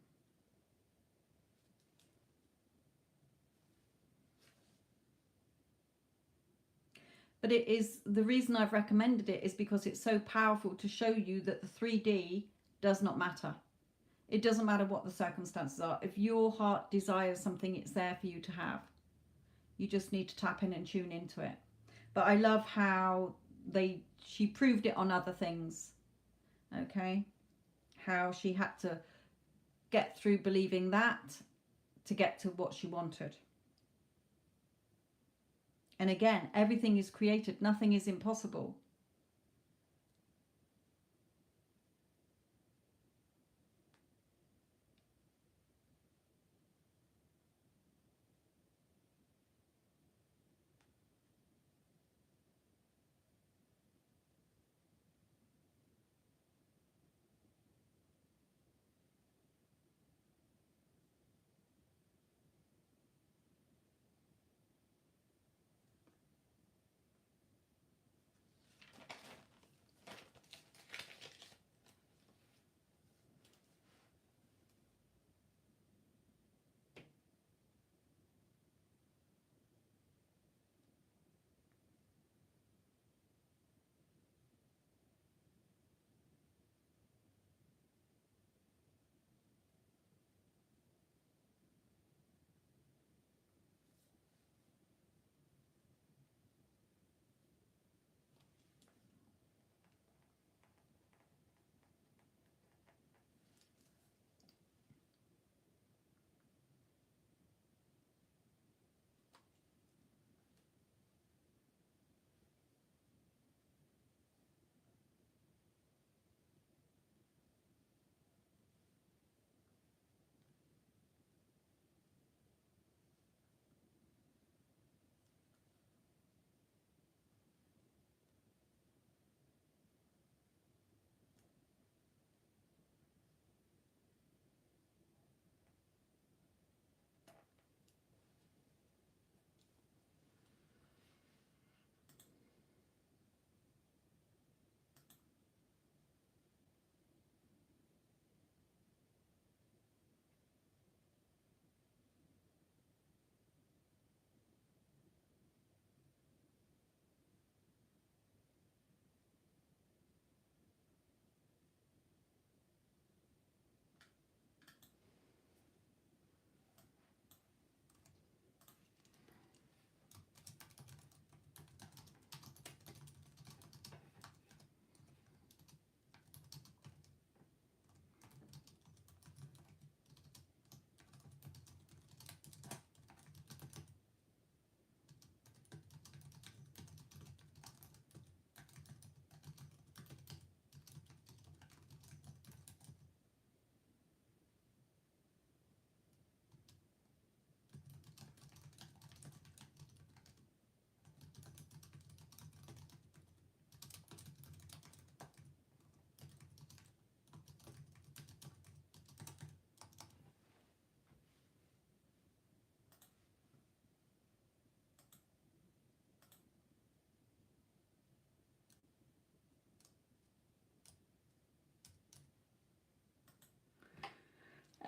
But it is, the reason I've recommended it is because it's so powerful to show you that the 3D does not matter. It doesn't matter what the circumstances are. If your heart desires something, it's there for you to have. You just need to tap in and tune into it. But I love how she proved it on other things. Okay? How she had to get through believing that to get to what she wanted. And again, everything is created. Nothing is impossible.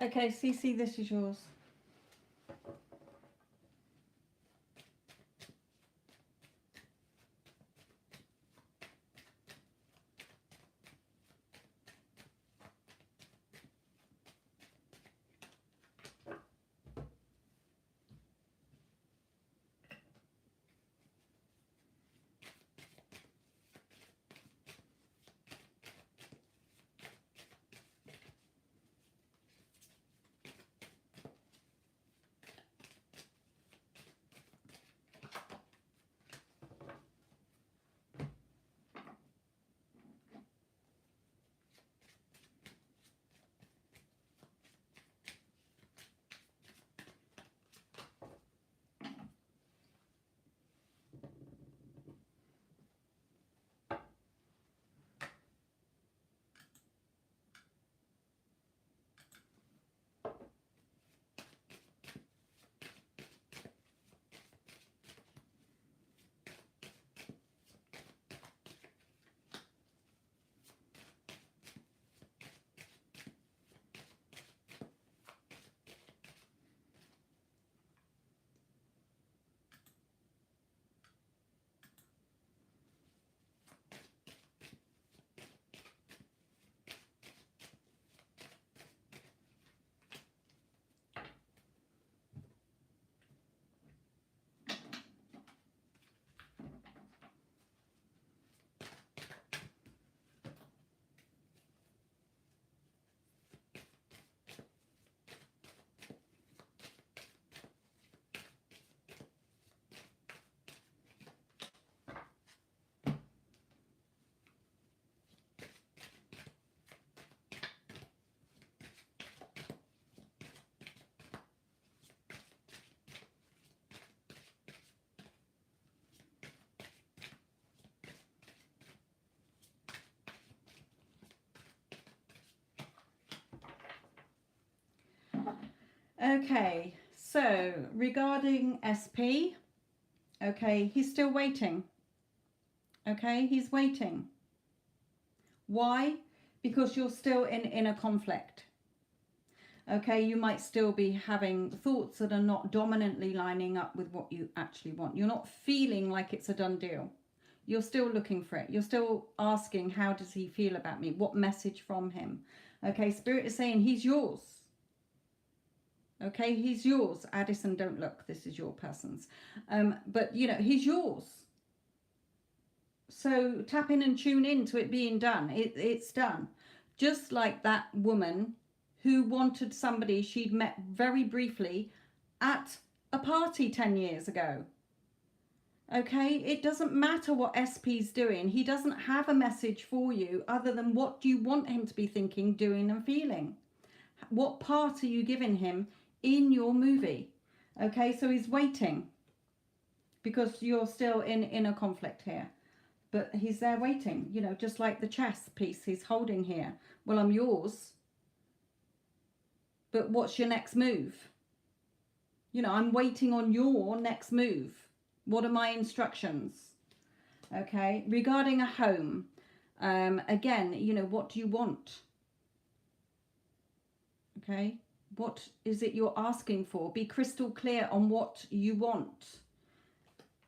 Okay, Cece, this is yours. Okay, so regarding SP, okay, he's still waiting. Okay, he's waiting. Why? Because you're still in inner conflict. Okay, you might still be having thoughts that are not dominantly lining up with what you actually want. You're not feeling like it's a done deal. You're still looking for it. You're still asking, how does he feel about me? What message from him? Okay, Spirit is saying he's yours. Okay, he's yours. Addison, don't look. This is your person's. But, you know, he's yours. So tap in and tune in to it being done. It's done. Just like that woman who wanted somebody she'd met very briefly at a party 10 years ago. Okay, it doesn't matter what SP's doing. He doesn't have a message for you other than what do you want him to be thinking, doing and feeling. What part are you giving him in your movie? Okay, so he's waiting because you're still in inner conflict here. But he's there waiting, you know, just like the chess piece he's holding here. Well, I'm yours. But what's your next move? You know, I'm waiting on your next move. What are my instructions? Okay, regarding a home, again, you know, what do you want? Okay, what is it you're asking for? Be crystal clear on what you want.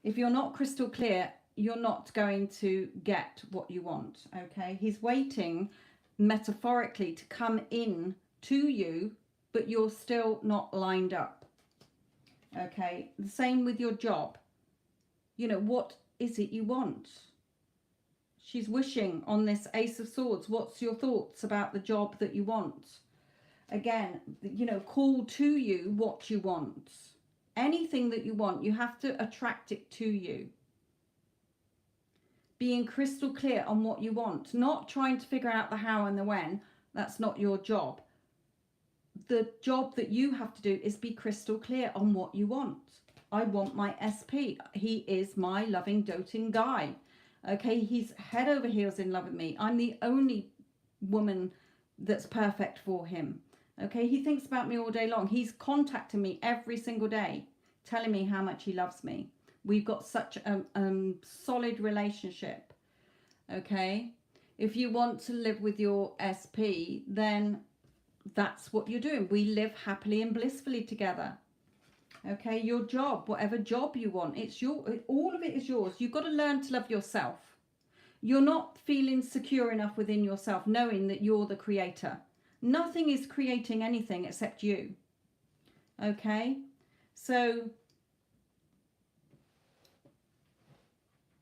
If you're not crystal clear, you're not going to get what you want. Okay, he's waiting metaphorically to come in to you, but you're still not lined up. Okay, the same with your job. You know, what is it you want? She's wishing on this Ace of Swords. What's your thoughts about the job that you want? Again, you know, call to you what you want. Anything that you want, you have to attract it to you. Being crystal clear on what you want, not trying to figure out the how and the when. That's not your job. The job that you have to do is be crystal clear on what you want. I want my SP. He is my loving, doting guy. Okay, he's head over heels in love with me. I'm the only woman that's perfect for him. Okay, he thinks about me all day long. He's contacting me every single day, telling me how much he loves me. We've got such a solid relationship. Okay, if you want to live with your SP, then that's what you're doing. We live happily and blissfully together. Okay, your job, whatever job you want, it's all of it is yours. You've got to learn to love yourself. You're not feeling secure enough within yourself, knowing that you're the creator. Nothing is creating anything except you. Okay, so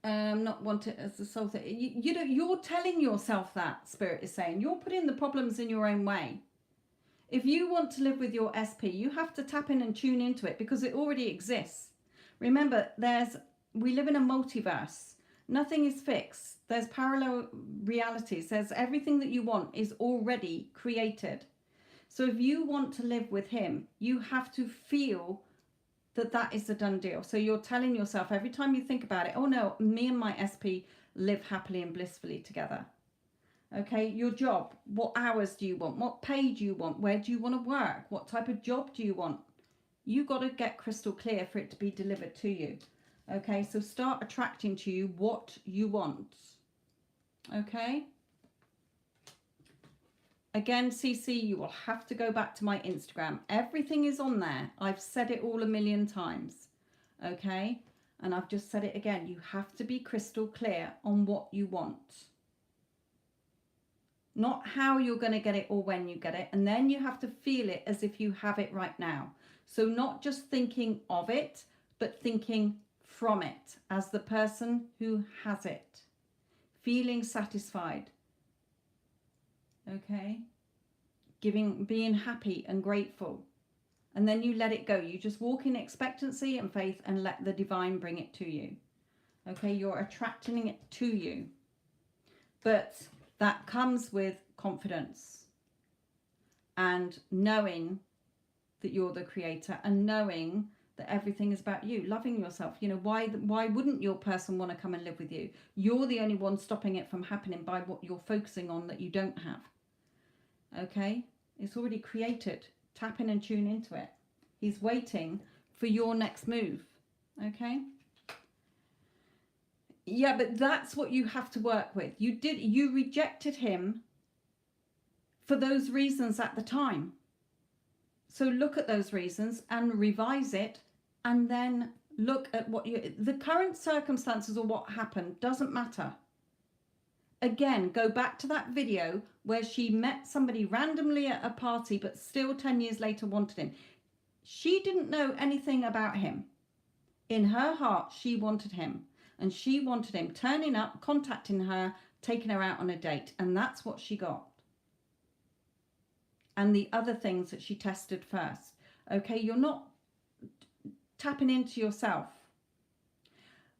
not want it as the soul thing. You know, you're telling yourself that, Spirit is saying. You're putting the problems in your own way. If you want to live with your SP, you have to tap in and tune into it because it already exists. Remember, we live in a multiverse. Nothing is fixed. There's parallel realities. There's everything that you want is already created. So if you want to live with him, you have to feel that is a done deal. So you're telling yourself every time you think about it, oh no, me and my SP live happily and blissfully together. Okay, your job, what hours do you want? What pay do you want? Where do you want to work? What type of job do you want? You've got to get crystal clear for it to be delivered to you. Okay, so start attracting to you what you want. Okay. Again, CC, you will have to go back to my Instagram. Everything is on there. I've said it all a million times. Okay, and I've just said it again. You have to be crystal clear on what you want. Not how you're going to get it or when you get it. And then you have to feel it as if you have it right now. So not just thinking of it, but thinking from it as the person who has it. Feeling satisfied. Okay? Being happy and grateful. And then you let it go. You just walk in expectancy and faith and let the divine bring it to you. Okay? You're attracting it to you. But that comes with confidence and knowing that you're the creator and knowing that everything is about you, loving yourself. You know, why wouldn't your person want to come and live with you? You're the only one stopping it from happening by what you're focusing on that you don't have. Okay? It's already created. Tap in and tune into it. He's waiting for your next move. Okay? Yeah, but that's what you have to work with. You rejected him for those reasons at the time. So look at those reasons and revise it, and then look at what the current circumstances or what happened doesn't matter. Again, go back to that video where she met somebody randomly at a party, but still 10 years later wanted him. She didn't know anything about him. In her heart, she wanted him, and she wanted him turning up, contacting her, taking her out on a date, and that's what she got. And the other things that she tested first. Okay, you're not tapping into yourself.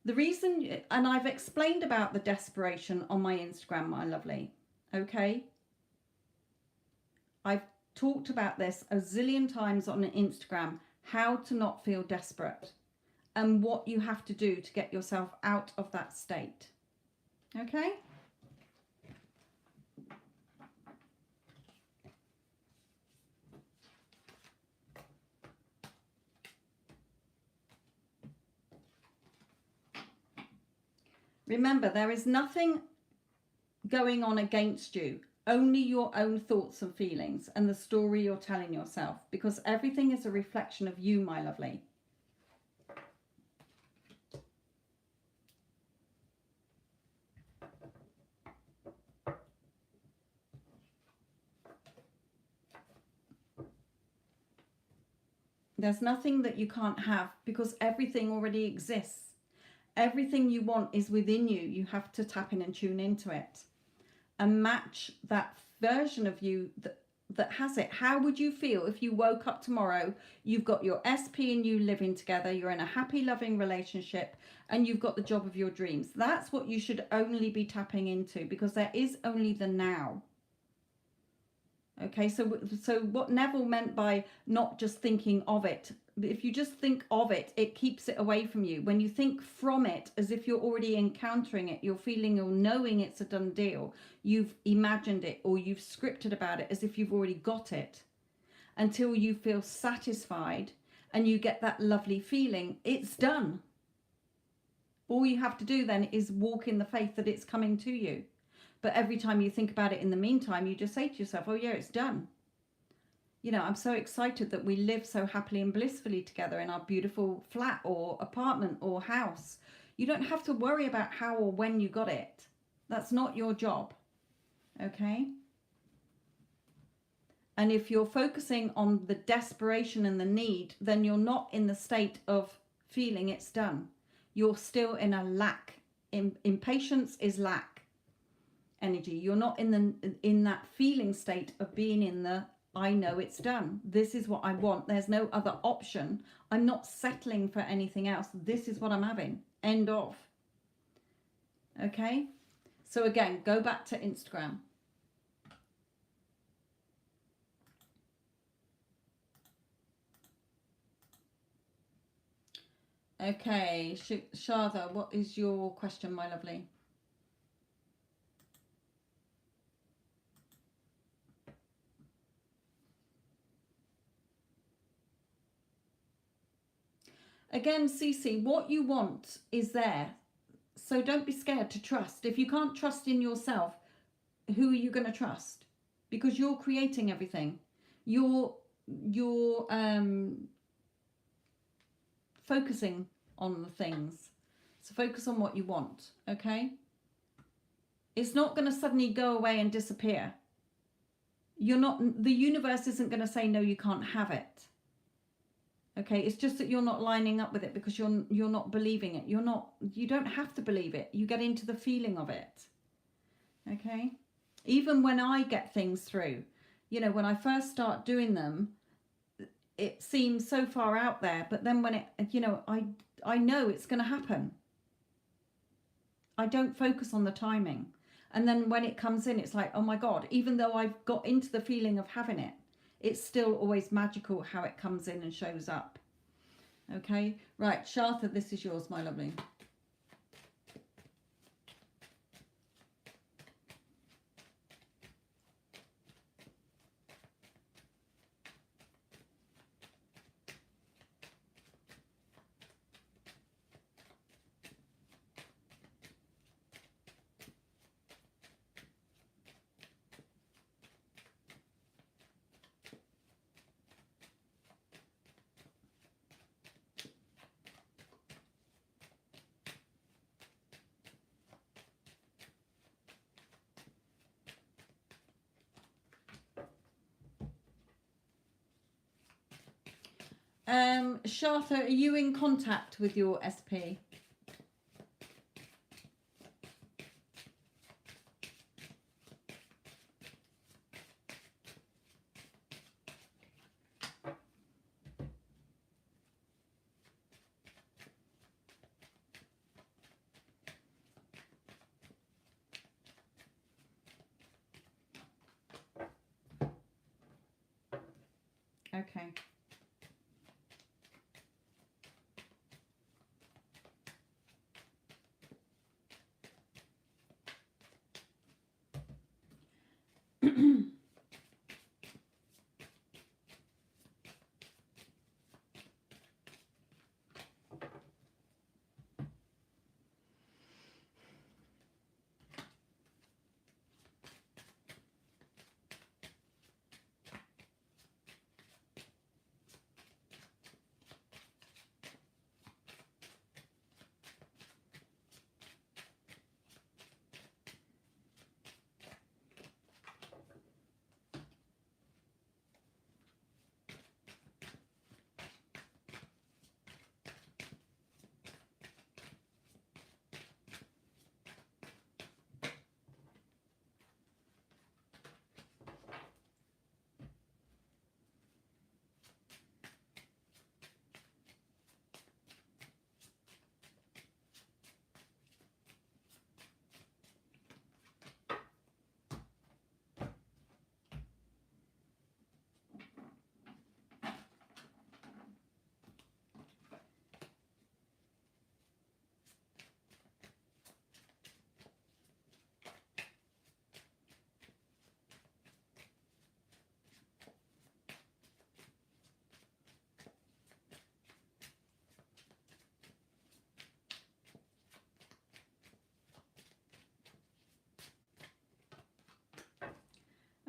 The reason, and I've explained about the desperation on my Instagram, my lovely. Okay, I've talked about this a zillion times on Instagram, how to not feel desperate and what you have to do to get yourself out of that state. Okay? Remember, there is nothing going on against you, only your own thoughts and feelings and the story you're telling yourself, because everything is a reflection of you, my lovely. There's nothing that you can't have because everything already exists. Everything you want is within you. You have to tap in and tune into it and match that version of you that has it. How would you feel if you woke up tomorrow, you've got your SP and you living together, you're in a happy, loving relationship, and you've got the job of your dreams? That's what you should only be tapping into, because there is only the now. Okay, so what Neville meant by not just thinking of it, if you just think of it, it keeps it away from you. When you think from it, as if you're already encountering it, you're feeling or knowing it's a done deal, you've imagined it or you've scripted about it as if you've already got it, until you feel satisfied and you get that lovely feeling, it's done. All you have to do then is walk in the faith that it's coming to you. But every time you think about it in the meantime, you just say to yourself, oh yeah, it's done. You know, I'm so excited that we live so happily and blissfully together in our beautiful flat or apartment or house. You don't have to worry about how or when you got it. That's not your job. Okay? And if you're focusing on the desperation and the need, then you're not in the state of feeling it's done. You're still in a lack. Impatience is lack energy. You're not in that feeling state of being in the I know it's done. This is what I want. There's no other option. I'm not settling for anything else. This is what I'm having. End of. Okay? So again, go back to Instagram. Okay, Shada, what is your question, my lovely? Again, Cece, what you want is there. So don't be scared to trust. If you can't trust in yourself, who are you going to trust? Because you're creating everything. You're focusing on the things. So focus on what you want, okay? It's not going to suddenly go away and disappear. The universe isn't going to say, no, you can't have it. Okay, it's just that you're not lining up with it because you're not believing it. You don't have to believe it. You get into the feeling of it. Okay? Even when I get things through, you know, when I first start doing them, it seems so far out there, but then when it, you know, I know it's going to happen. I don't focus on the timing. And then when it comes in, it's like, oh my God, even though I've got into the feeling of having it, it's still always magical how it comes in and shows up. Okay, right, Shartha, this is yours, my lovely. Shartha, are you in contact with your SP? Okay.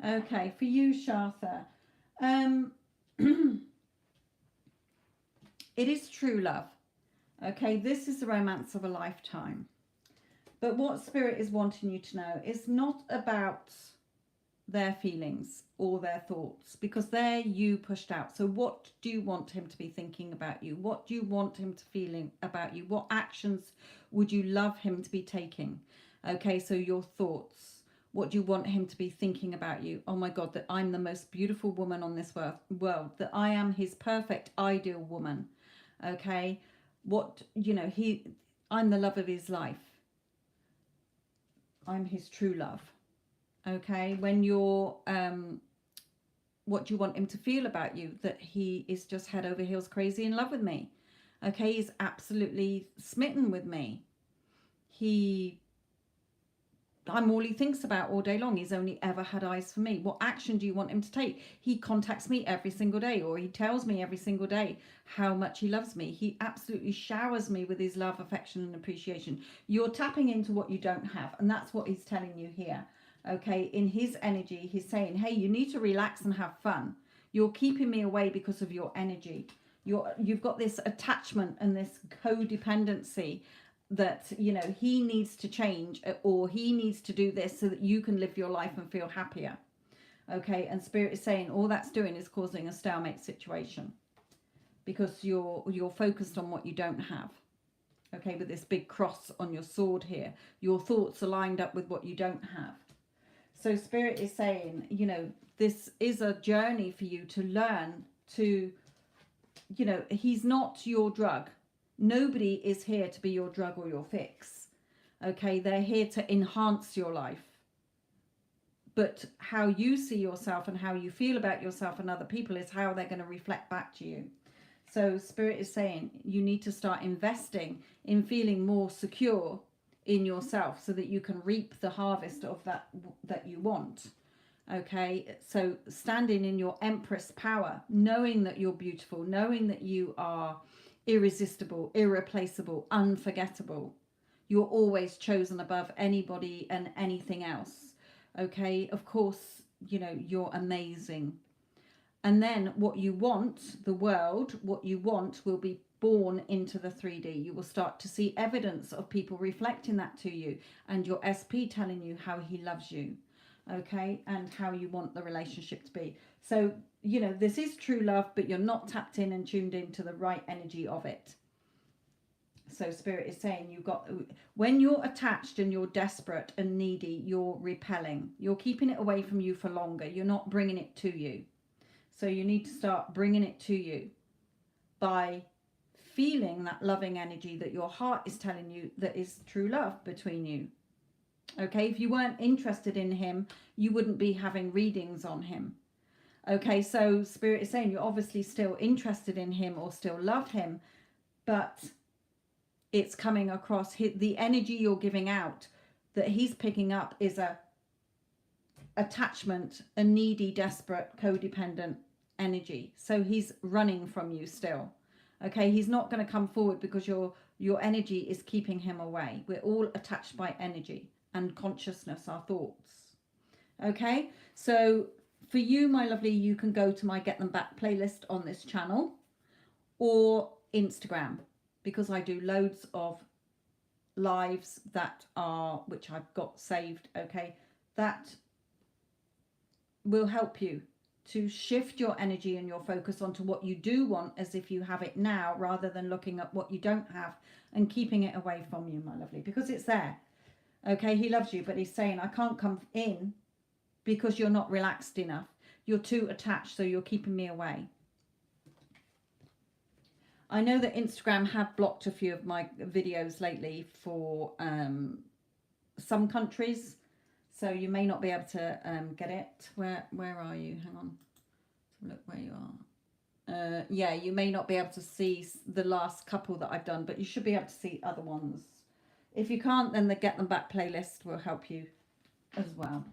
Okay, for you, Shartha, it is true love. Okay, this is the romance of a lifetime. But what Spirit is wanting you to know is not about their feelings or their thoughts, because they're you pushed out. So what do you want him to be thinking about you? What do you want him to feeling about you? What actions would you love him to be taking? Okay, so your thoughts. What do you want him to be thinking about you? Oh my God, that I'm the most beautiful woman on this world, that I am his perfect ideal woman. Okay, what, you know, I'm the love of his life. I'm his true love. Okay, when you're what do you want him to feel about you? That he is just head over heels crazy in love with me. Okay, he's absolutely smitten with me. I'm all he thinks about all day long. He's only ever had eyes for me. What action do you want him to take? He contacts me every single day, or he tells me every single day how much he loves me. He absolutely showers me with his love, affection, and appreciation. You're tapping into what you don't have, and that's what he's telling you here. Okay, in his energy, he's saying, hey, you need to relax and have fun. You're keeping me away because of your energy. You've got this attachment and this codependency that, you know, he needs to change, or he needs to do this so that you can live your life and feel happier. Okay, and Spirit is saying all that's doing is causing a stalemate situation, because you're focused on what you don't have. Okay, with this big cross on your sword here, your thoughts are lined up with what you don't have. So Spirit is saying, you know, this is a journey for you to learn to, you know, he's not your drug. Nobody is here to be your drug or your fix. Okay, they're here to enhance your life. But how you see yourself and how you feel about yourself and other people is how they're going to reflect back to you. So Spirit is saying you need to start investing in feeling more secure in yourself so that you can reap the harvest of that you want. Okay, so standing in your Empress power, knowing that you're beautiful, knowing that you are irresistible, irreplaceable, unforgettable. You're always chosen above anybody and anything else. Okay, of course, you know, you're amazing. And then what you want, the world, what you want will be born into the 3D. You will start to see evidence of people reflecting that to you, and your SP telling you how he loves you. okay, and how you want the relationship to be. So, you know, this is true love, but you're not tapped in and tuned into the right energy of it. So Spirit is saying when you're attached and you're desperate and needy, you're repelling. You're keeping it away from you for longer. You're not bringing it to you. So you need to start bringing it to you by feeling that loving energy that your heart is telling you that is true love between you. Okay, if you weren't interested in him, you wouldn't be having readings on him. Okay, so Spirit is saying you're obviously still interested in him or still love him, but it's coming across the energy you're giving out that he's picking up is a attachment, a needy, desperate, codependent energy. So he's running from you still. Okay, he's not going to come forward because your energy is keeping him away. We're all attached by energy and consciousness, our thoughts. Okay, so for you, my lovely, you can go to my Get Them Back playlist on this channel or Instagram, because I do loads of lives which I've got saved, okay, that will help you to shift your energy and your focus onto what you do want as if you have it now, rather than looking at what you don't have and keeping it away from you, my lovely, because it's there. Okay, he loves you, but he's saying, I can't come in because you're not relaxed enough. You're too attached, so you're keeping me away. I know that Instagram have blocked a few of my videos lately for some countries, so you may not be able to get it. Where are you? Hang on. Let's look where you are. Yeah, you may not be able to see the last couple that I've done, but you should be able to see other ones. If you can't, then the Get Them Back playlist will help you as well.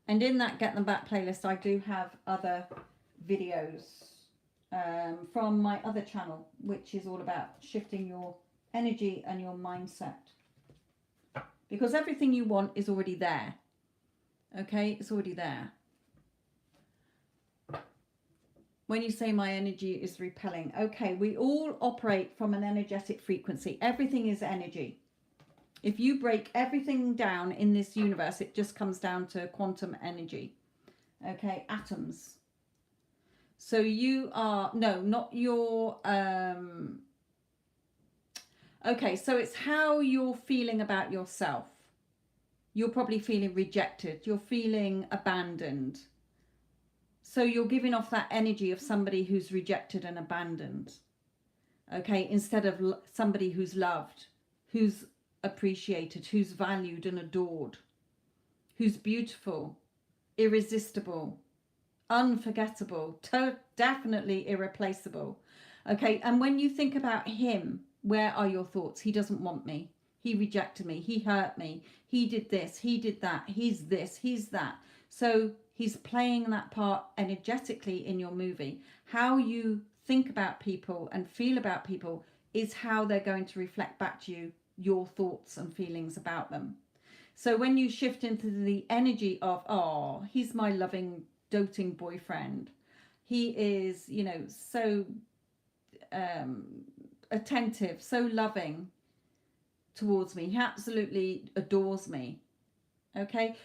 And in that Get Them Back playlist, I do have other videos from my other channel, which is all about shifting your energy and your mindset. Because everything you want is already there. Okay, it's already there. When you say my energy is repelling, okay, we all operate from an energetic frequency. Everything is energy. If you break everything down in this universe, it just comes down to quantum energy. Okay, atoms. So you are, no, not your, okay, so it's how you're feeling about yourself. You're probably feeling rejected. You're feeling abandoned. So you're giving off that energy of somebody who's rejected and abandoned. Okay, instead of somebody who's loved, who's appreciated, who's valued and adored, who's beautiful, irresistible, unforgettable, definitely irreplaceable. Okay, and when you think about him, where are your thoughts? He doesn't want me. He rejected me. He hurt me. He did this. He did that. He's this. He's that. So he's playing that part energetically in your movie. How you think about people and feel about people is how they're going to reflect back to you your thoughts and feelings about them. So when you shift into the energy of, oh, he's my loving, doting boyfriend. He is, you know, so attentive, so loving towards me. He absolutely adores me. Okay.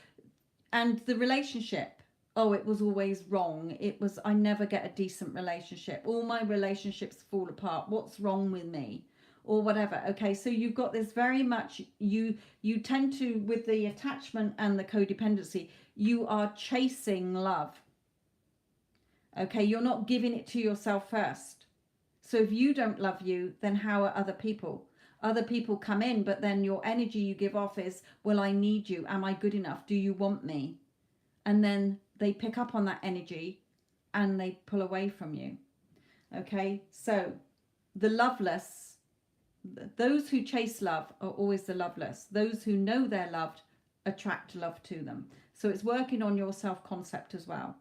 And the relationship, oh, it was always wrong. It was, I never get a decent relationship. All my relationships fall apart. What's wrong with me? Or whatever. Okay, so you've got this very much, you tend to, with the attachment and the codependency, you are chasing love. Okay, you're not giving it to yourself first. So if you don't love you, then how are other people? Other people come in, but then your energy you give off is, well, I need you. Am I good enough? Do you want me? And then they pick up on that energy and they pull away from you. Okay, so the loveless, those who chase love are always the loveless. Those who know they're loved attract love to them. So it's working on your self-concept as well.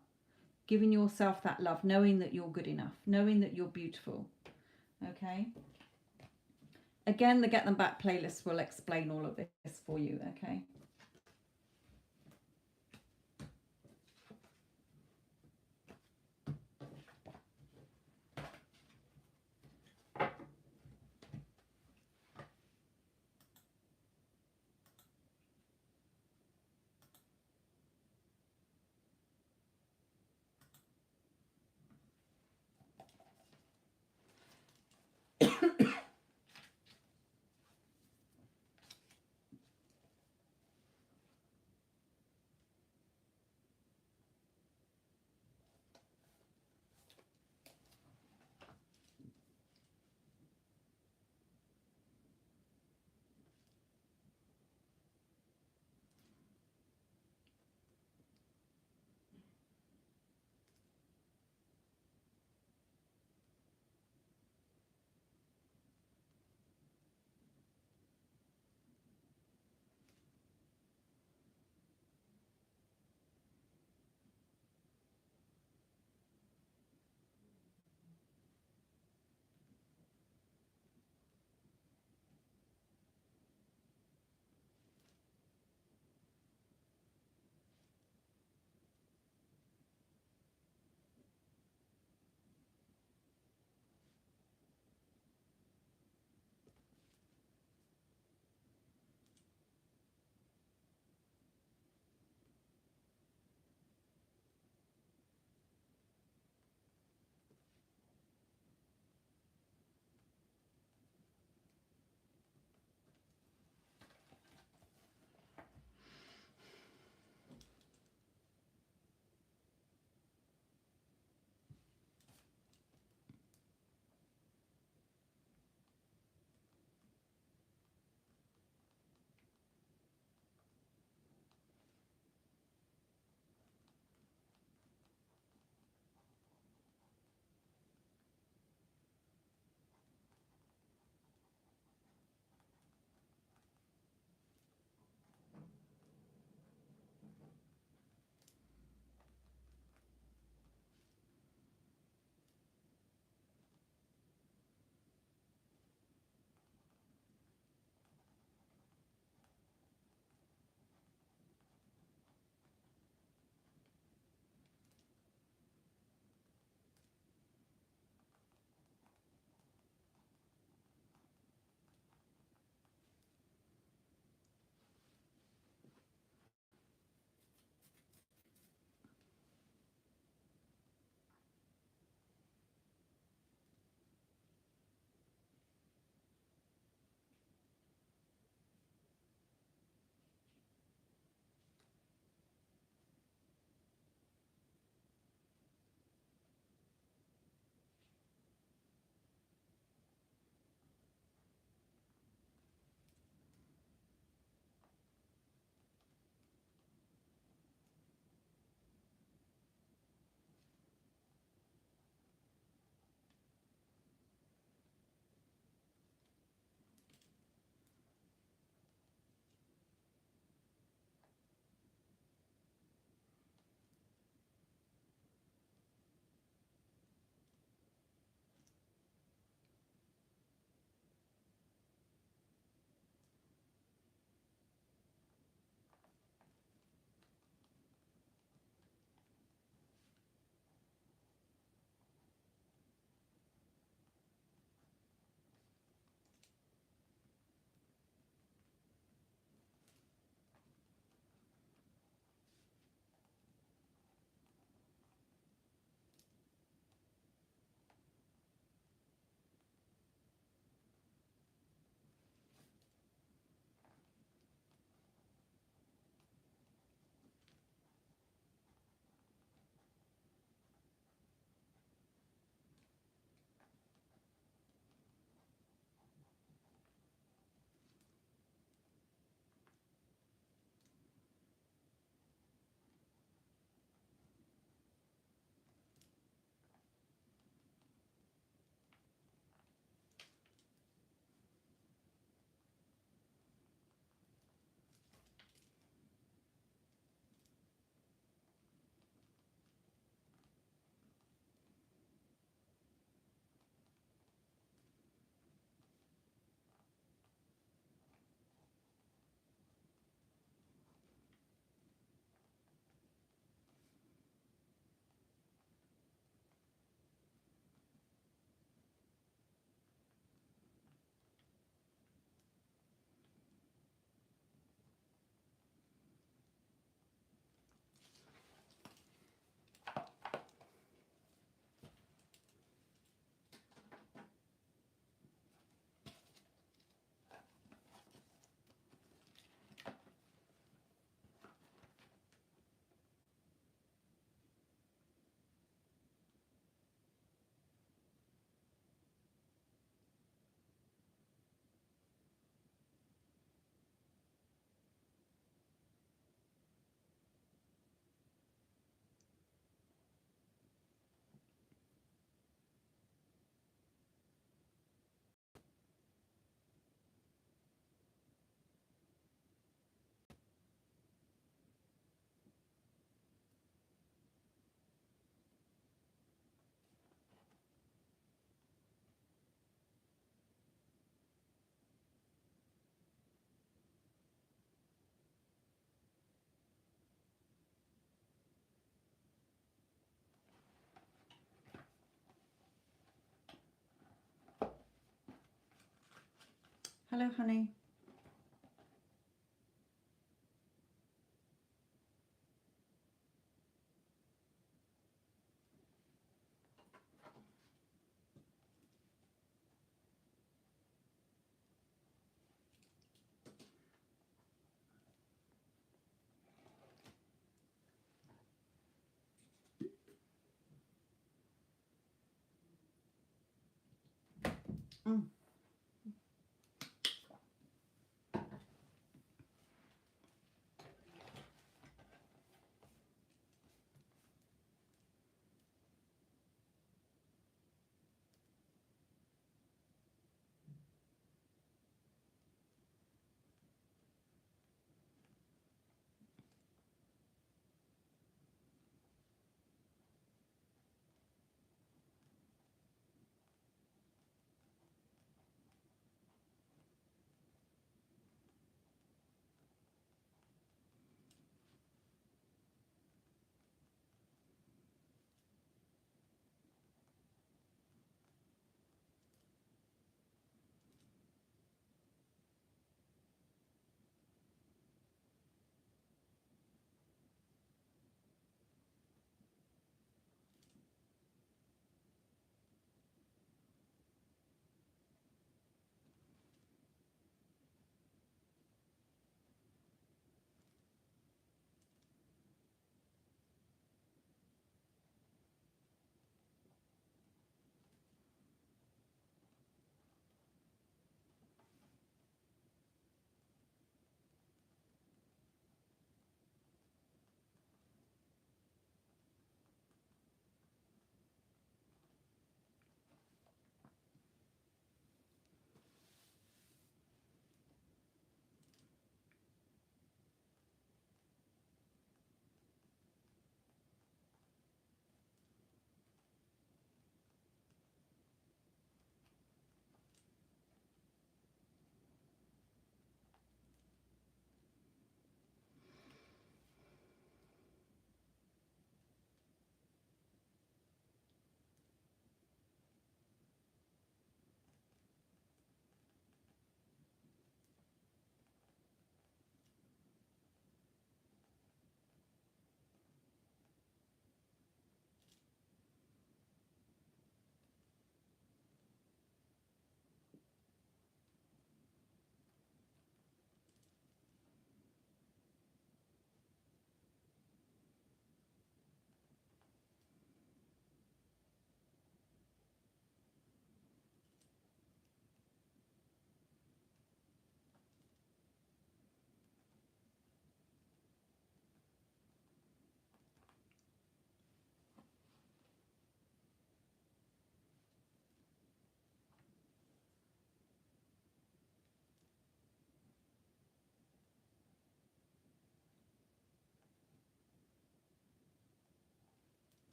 Giving yourself that love, knowing that you're good enough, knowing that you're beautiful. Okay. Again, the Get Them Back playlist will explain all of this for you. Okay. Hello, honey. Mm.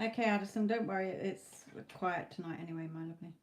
Okay, Addison, don't worry. It's quiet tonight anyway, my lovely.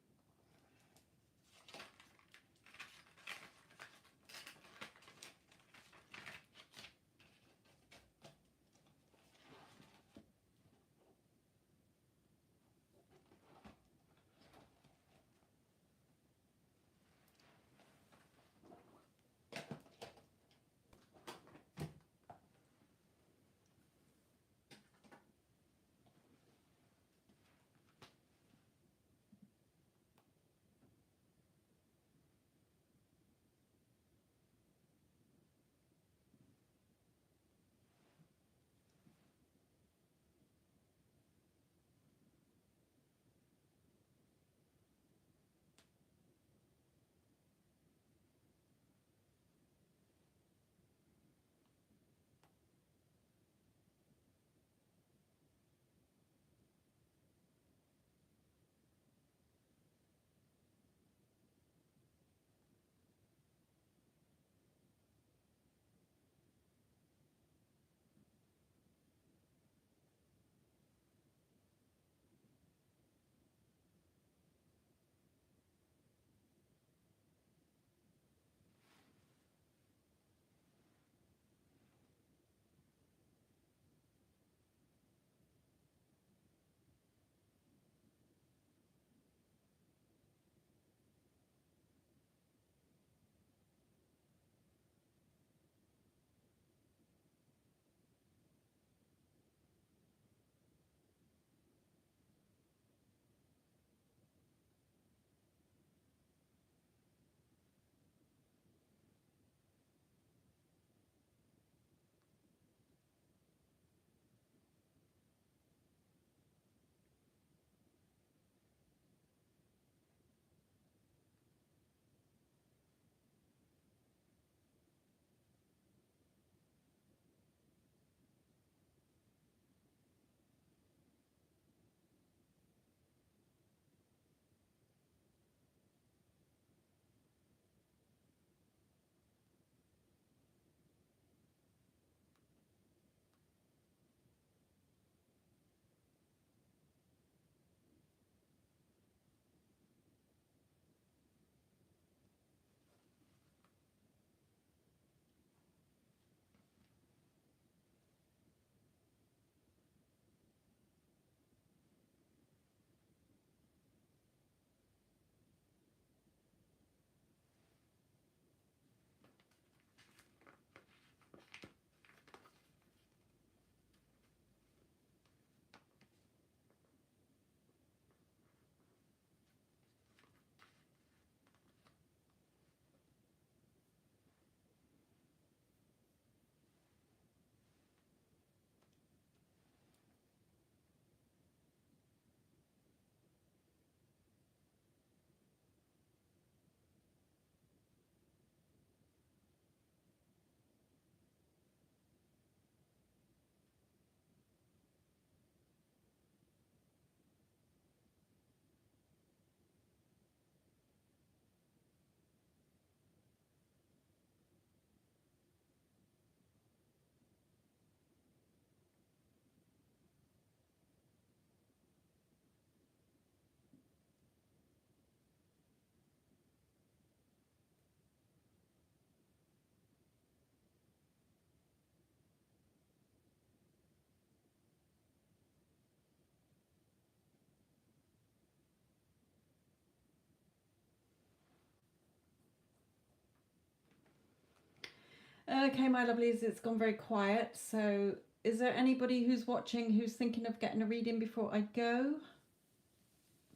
Okay, my lovelies, it's gone very quiet. So is there anybody who's watching who's thinking of getting a reading before I go?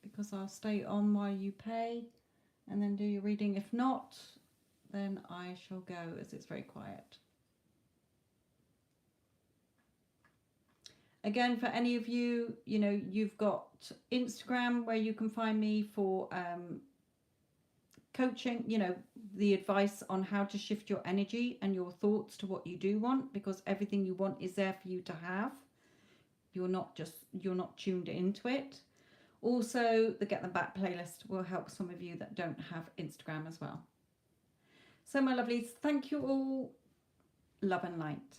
Because I'll stay on while you pay and then do your reading. If not, then I shall go as it's very quiet. Again, for any of you, you know, you've got Instagram where you can find me for coaching, you know, the advice on how to shift your energy and your thoughts to what you do want, because everything you want is there for you to have. You're not tuned into it. Also, the Get Them Back playlist will help some of you that don't have Instagram as well. So my lovelies, thank you all. Love and light.